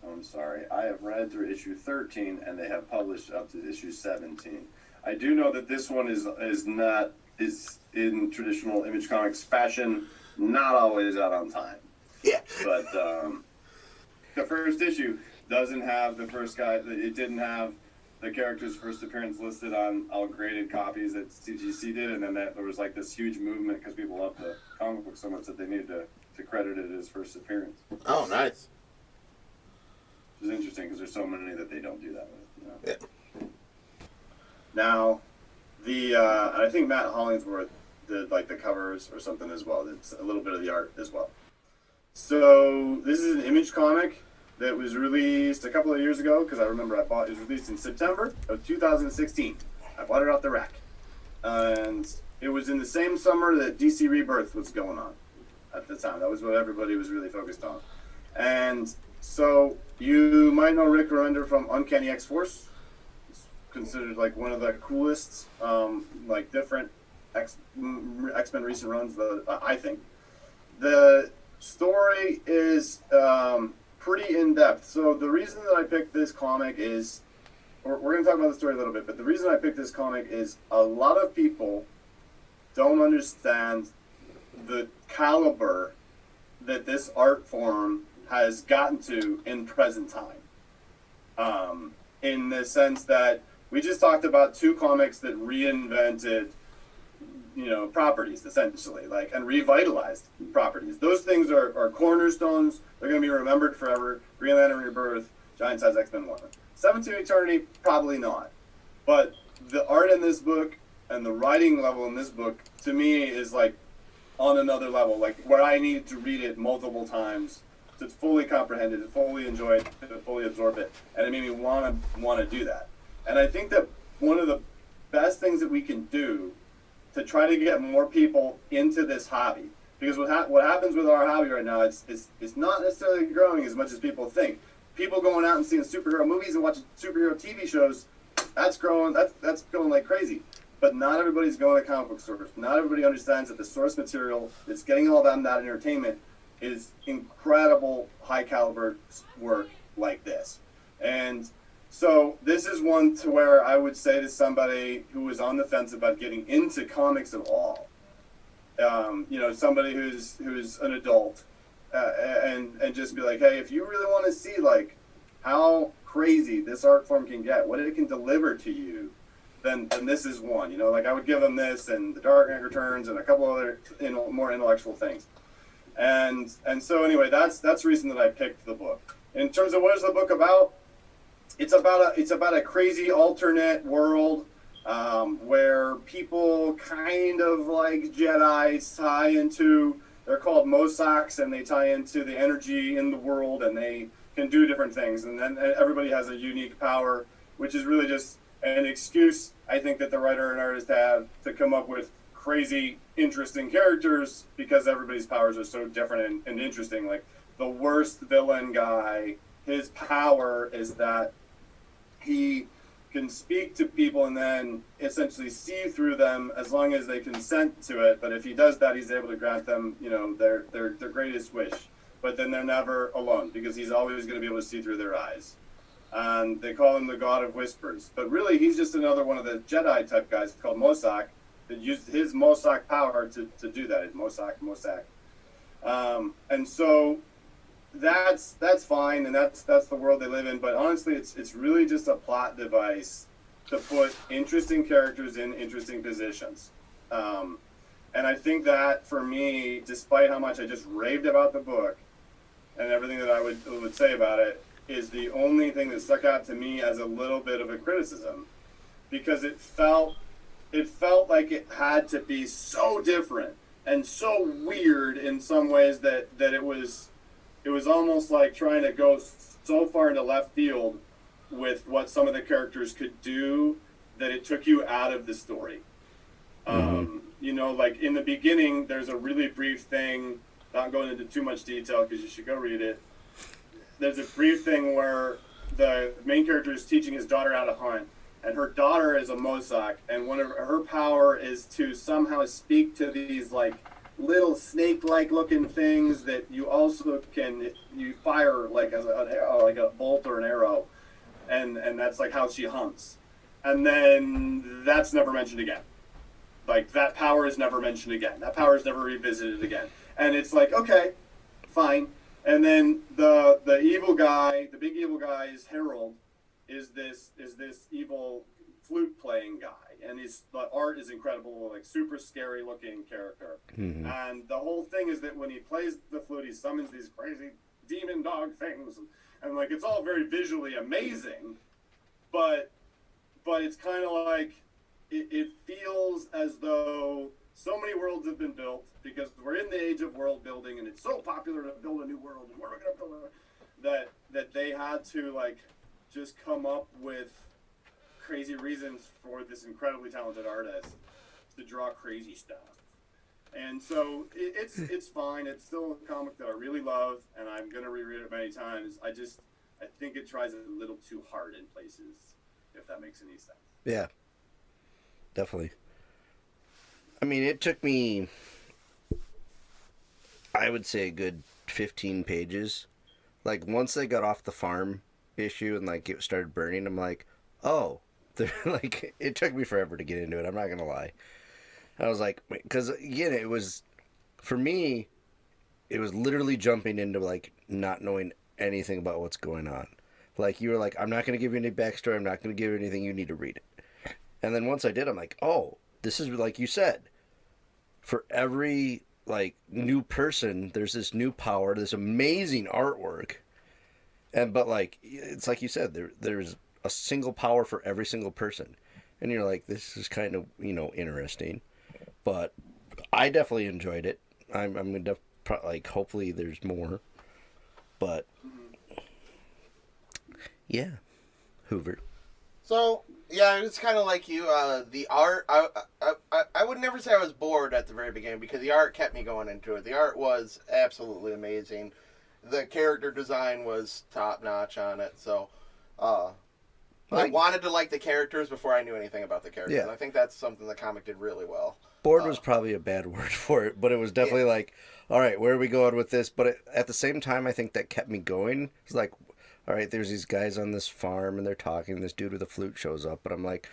I'm sorry. I have read through issue 13, and they have published up to issue 17. I do know that this one is in traditional Image Comics fashion, not always out on time. Yeah. But the first issue doesn't have the first guy. It didn't have the character's first appearance listed on all graded copies that CGC did, and then there was like this huge movement because people loved the comic book so much that they needed to credit it as first appearance. Oh, nice. Which is interesting because there's so many that they don't do that with. Yeah. Now, I think Matt Hollingsworth did like the covers or something as well. It's a little bit of the art as well. So this is an Image comic that was released a couple of years ago, because I remember it was released in September of 2016. I bought it off the rack. And it was in the same summer that DC Rebirth was going on at the time. That was what everybody was really focused on. And so you might know Rick Remender from Uncanny X-Force. It's considered like one of the coolest, like different X-Men recent runs, I think. The story is pretty in depth. So the reason that I picked this comic is, we're going to talk about the story a little bit, but the reason I picked this comic is a lot of people don't understand the caliber that this art form has gotten to in present time. In the sense that we just talked about two comics that reinvented, properties essentially, like, and revitalized properties. Those things are cornerstones. They're going to be remembered forever. Green Lantern Rebirth, Giant Size X-Men 1. Seven to Eternity, probably not. But the art in this book and the writing level in this book, to me, is like on another level, like where I need to read it multiple times to fully comprehend it, to fully enjoy it, to fully absorb it, and it made me want to do that. And I think that one of the best things that we can do to try to get more people into this hobby, because what happens with our hobby right now, it's not necessarily growing as much as people think. People going out and seeing superhero movies and watching superhero TV shows, that's growing. That's going like crazy. But not everybody's going to comic book stores. Not everybody understands that the source material that's getting all that entertainment is incredible, high caliber work like this. And so this is one to where I would say to somebody who is on the fence about getting into comics at all, somebody who's an adult, and just be like, hey, if you really want to see like how crazy this art form can get, what it can deliver to you, then this is one. Like I would give them this and The Dark Knight Returns and a couple other more intellectual things. And so anyway, that's the reason that I picked the book. In terms of what is the book about, it's about a crazy alternate world where people kind of like Jedis tie into. They're called Mosaks, and they tie into the energy in the world, and they can do different things. And then everybody has a unique power, which is really just an excuse, I think, that the writer and artist have to come up with crazy, interesting characters, because everybody's powers are so different and interesting. Like the worst villain guy, his power is that he can speak to people and then essentially see through them as long as they consent to it. But if he does that, he's able to grant them, their greatest wish. But then they're never alone, because he's always going to be able to see through their eyes. And they call him the God of Whispers. But really, he's just another one of the Jedi type guys called Mosak that used his Mosak power to do that. It's Mosak. And so that's fine, and that's the world they live in. But honestly, it's really just a plot device to put interesting characters in interesting positions. And I think that for me, despite how much I just raved about the book and everything that I would say about it, is the only thing that stuck out to me as a little bit of a criticism, because it felt like it had to be so different and so weird in some ways that it was almost like trying to go so far into left field with what some of the characters could do that it took you out of the story. Like in the beginning, there's a really brief thing, not going into too much detail because you should go read it. There's a brief thing where the main character is teaching his daughter how to hunt, and her daughter is a Mosak, and one of her power is to somehow speak to these like little snake-like looking things that you also you fire like as an arrow, like a bolt or an arrow, and that's like how she hunts. And then that's never mentioned again. Like that power is never mentioned again. That power is never revisited again. And it's like, okay, fine. And then the evil guy, the big evil guy, is Harold, is this evil flute playing guy, and the art is incredible, like super scary looking character. And the whole thing is that when he plays the flute, he summons these crazy demon dog things, and like it's all very visually amazing, but it's kind of like it feels as though so many worlds have been built, because we're in the age of world building, and it's so popular to build a new world, and where are we going to build that they had to like just come up with crazy reasons for this incredibly talented artist to draw crazy stuff. And so it's fine. It's still a comic that I really love, and I'm going to reread it many times. I think it tries a little too hard in places, if that makes any sense. Yeah, definitely. I mean, it took me, I would say, a good 15 pages Like once they got off the farm issue and like it started burning, I'm like, oh, like it took me forever to get into it. I'm not gonna lie. I was like, because again, it was for me, it was literally jumping into like not knowing anything about what's going on. Like you were like, I'm not gonna give you any backstory. I'm not gonna give you anything. You need to read it. And then once I did, I'm like, oh, this is like you said. For every like new person, there's this new power, this amazing artwork, and but like it's like you said, there's a single power for every single person, and you're like, this is kind of interesting, but I definitely enjoyed it. I'm gonna like hopefully there's more, but yeah, Hoover. So yeah, it's kind of like you. The art, I would never say I was bored at the very beginning because the art kept me going into it. The art was absolutely amazing. The character design was top notch on it. So, I wanted to like the characters before I knew anything about the characters. Yeah. I think that's something the comic did really well. Bored was probably a bad word for it, but it was definitely like, all right, where are we going with this? But at the same time, I think that kept me going. It's like, all right, there's these guys on this farm and they're talking. This dude with a flute shows up, but I'm like,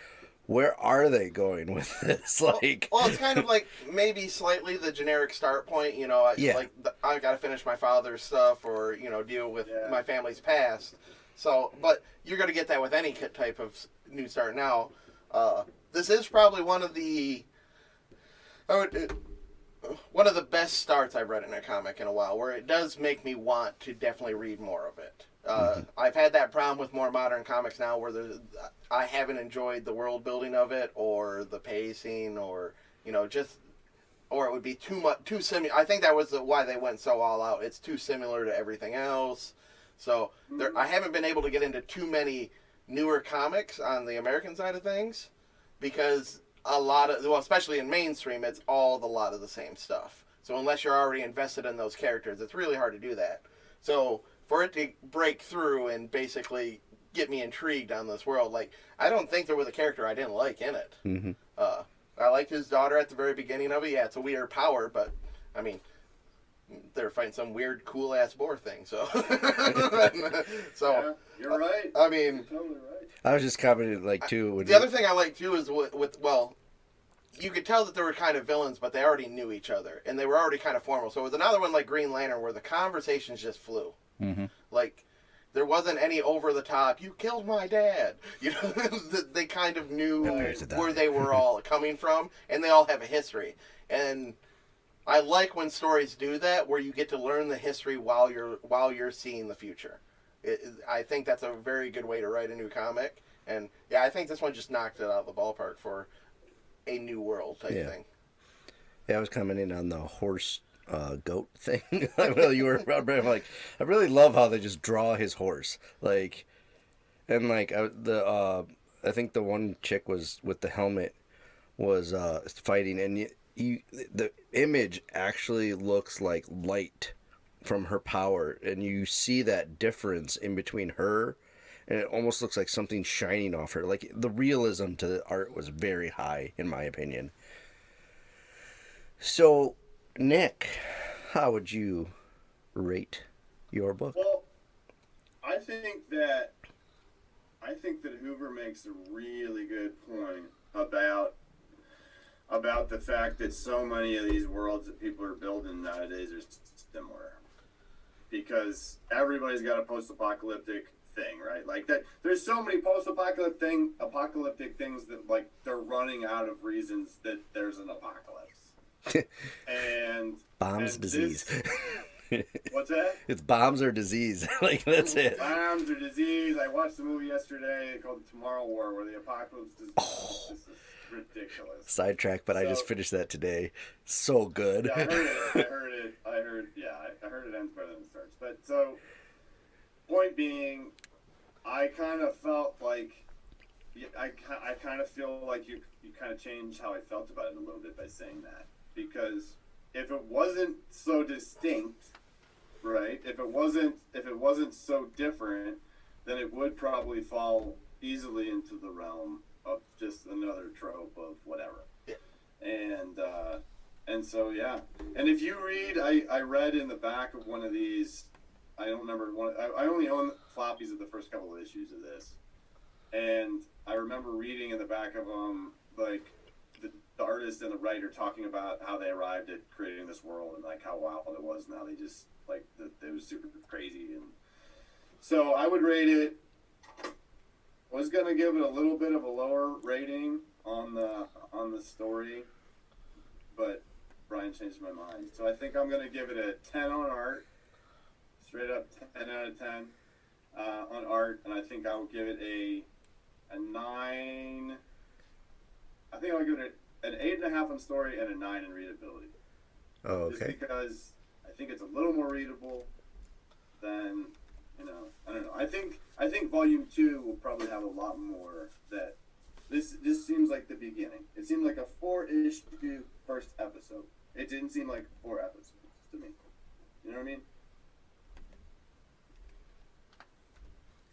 where are they going with this? Like, well, it's kind of like maybe slightly the generic start point. I got to finish my father's stuff or deal with my family's past. So, but you're going to get that with any type of new start now. This is probably one of the best starts I've read in a comic in a while, where it does make me want to definitely read more of it. I've had that problem with more modern comics now, where I haven't enjoyed the world building of it, or the pacing, or or it would be too similar. I think that was why they went so all out. It's too similar to everything else. So I haven't been able to get into too many newer comics on the American side of things, because especially in mainstream, it's all a lot of the same stuff. So unless you're already invested in those characters, it's really hard to do that. So for it to break through and basically get me intrigued on this world, like, I don't think there was a character I didn't like in it. Mm-hmm. I liked his daughter at the very beginning of it. Yeah, it's a weird power, but I mean, they're fighting some weird cool ass boar thing. So, Yeah, you're right. I mean, You're totally right. I was just commenting like too. The other thing I like too is you could tell that they were kind of villains, but they already knew each other and they were already kind of formal. So it was another one like Green Lantern, where the conversations just flew. Mm-hmm. Like, there wasn't any over the top, you killed my dad. They kind of knew where they were all coming from, and they all have a history. And I like when stories do that, where you get to learn the history while you're seeing the future. I think that's a very good way to write a new comic. And yeah, I think this one just knocked it out of the ballpark for a new world type thing. Yeah, I was commenting on the horse goat thing. Well, you were. I'm like, I really love how they just draw his horse, like, and like I think the one chick was with the helmet was fighting, and the image actually looks like light from her power, and you see that difference in between her, and it almost looks like something shining off her. Like, the realism to the art was very high, in my opinion. So, Nick, how would you rate your book? Well, I think that Hoover makes a really good point about the fact that so many of these worlds that people are building nowadays are similar, because everybody's got a post-apocalyptic thing, right? Like that, there's so many post-apocalyptic things that, like, they're running out of reasons that there's an apocalypse. And bombs, and disease. What's that? It's bombs or disease. Like, that's it. Bombs or disease. I watched the movie yesterday called Tomorrow War, where the apocalypse is just ridiculous. Sidetrack, but I just finished that today. So good. Yeah, I heard it. I heard it ends better than it starts. But so, point being, I kind of felt like, I kind of feel like you kind of changed how I felt about it a little bit by saying that. Because if it wasn't so distinct, right? If it wasn't so different, then it would probably fall easily into the realm of just another trope of whatever. Yeah. And so yeah. And if you read, I read in the back of one of these I don't remember one. I only own floppies of the first couple of issues of this, and I remember reading in the back of them like the artist and the writer talking about how they arrived at creating this world and like how wild it was, and how they just like it was super crazy. And so I would rate it. Was gonna give it a little bit of a lower rating on the story, but Brian changed my mind. So I think I'm gonna give it a 10 on art, straight up 10 out of 10 on art, and I think I will give it a 9. I think I'll give it an 8.5 on story and a 9 in readability. Oh, okay. Just because I think it's a little more readable than, I don't know. I think volume 2 will probably have a lot more that this seems like the beginning. It seemed like a 4-issue first episode. It didn't seem like 4 episodes to me. You know what I mean?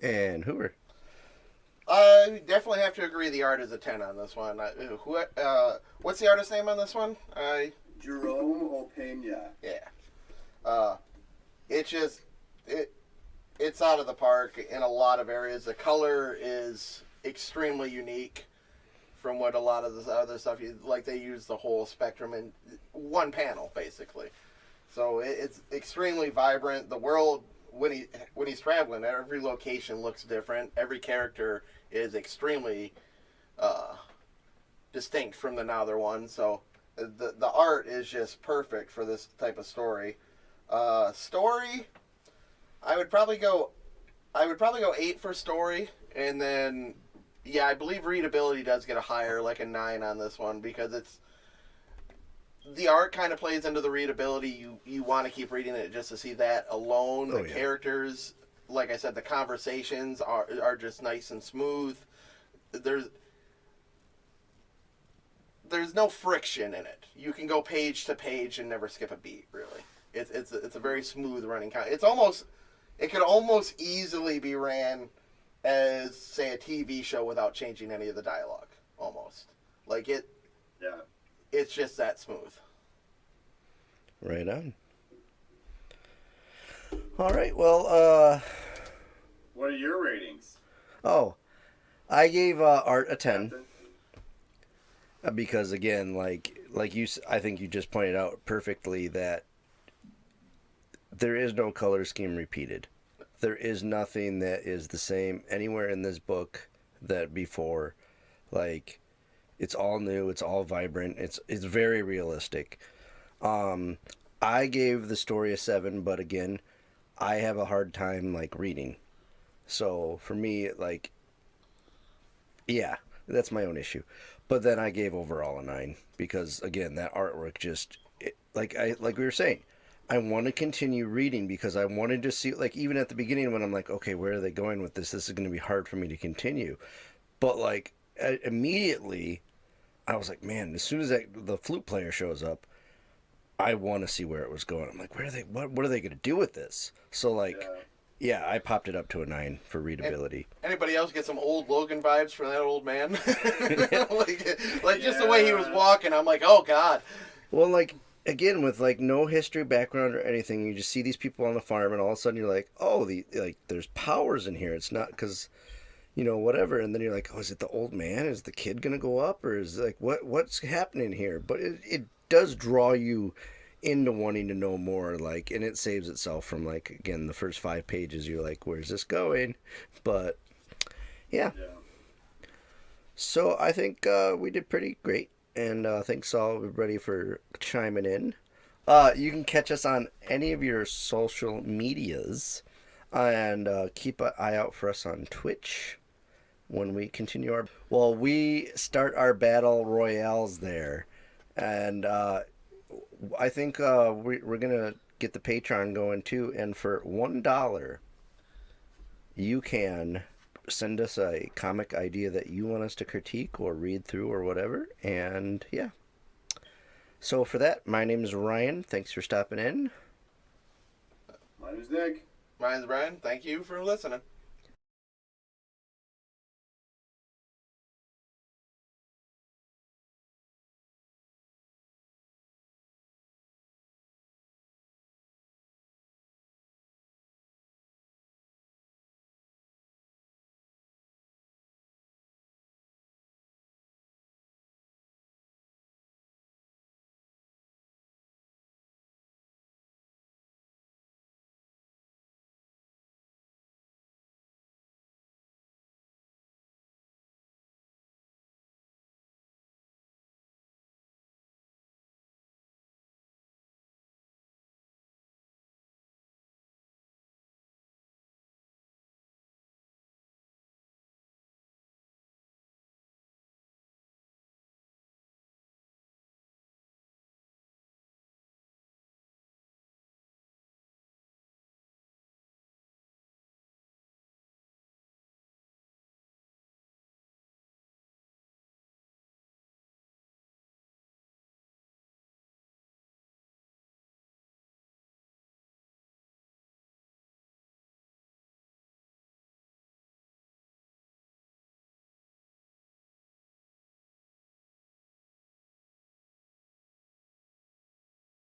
And Hoover. I definitely have to agree. The art is a 10 on this one. What's the artist's name on this one? Jerome Opena. Yeah. It's out of the park in a lot of areas. The color is extremely unique from what a lot of this other stuff. They use the whole spectrum in one panel, basically. So it's extremely vibrant. The world, when he's traveling, every location looks different. Every character is extremely distinct from the other one. So the art is just perfect for this type of story. Story, I would probably go 8 for story, and then I believe readability does get a higher, like a 9 on this one, because the art kind of plays into the readability. You want to keep reading it just to see that alone. The characters, like I said, the conversations are just nice and smooth. There's no friction in it. You can go page to page and never skip a beat, really. It's a very smooth running it could almost easily be ran as, say, a TV show without changing any of the dialogue. Almost. It's just that smooth. Right on. All right, well, what are your ratings? Oh, I gave art a 10. Because, again, I think you just pointed out perfectly that there is no color scheme repeated. There is nothing that is the same anywhere in this book that before. It's all new. It's all vibrant. It's very realistic. I gave the story a 7, but again, I have a hard time reading. So for me, that's my own issue. But then I gave overall a 9 because again, that artwork just like we were saying, I want to continue reading because I wanted to see, even at the beginning when I'm like, okay, where are they going with this? This is going to be hard for me to continue. But immediately, I was like, man, as soon as the flute player shows up, I want to see where it was going. I'm like, where are they? What are they going to do with this? So I popped it up to a 9 for readability. Anybody else get some old Logan vibes from that old man? Just the way he was walking, I'm like, oh God. Well, again, with no history background or anything, you just see these people on the farm, and all of a sudden you're like, oh, there's powers in here. It's not because, whatever. And then you're like, oh, is it the old man? Is the kid gonna go up, or is what's happening here? But it does draw you into wanting to know more, and it saves itself from again, the first 5 pages. You're like, where's this going? But yeah. So I think we did pretty great. And thanks all everybody for chiming in. You can catch us on any of your social medias. And keep an eye out for us on Twitch when we continue our... Well, we start our battle royales there. And I think we're going to get the Patreon going too. And for $1, you can... send us a comic idea that you want us to critique or read through or whatever, and so for that, my name is Ryan. Thanks for stopping in. My name is Nick. My name is Brian. Thank you for listening.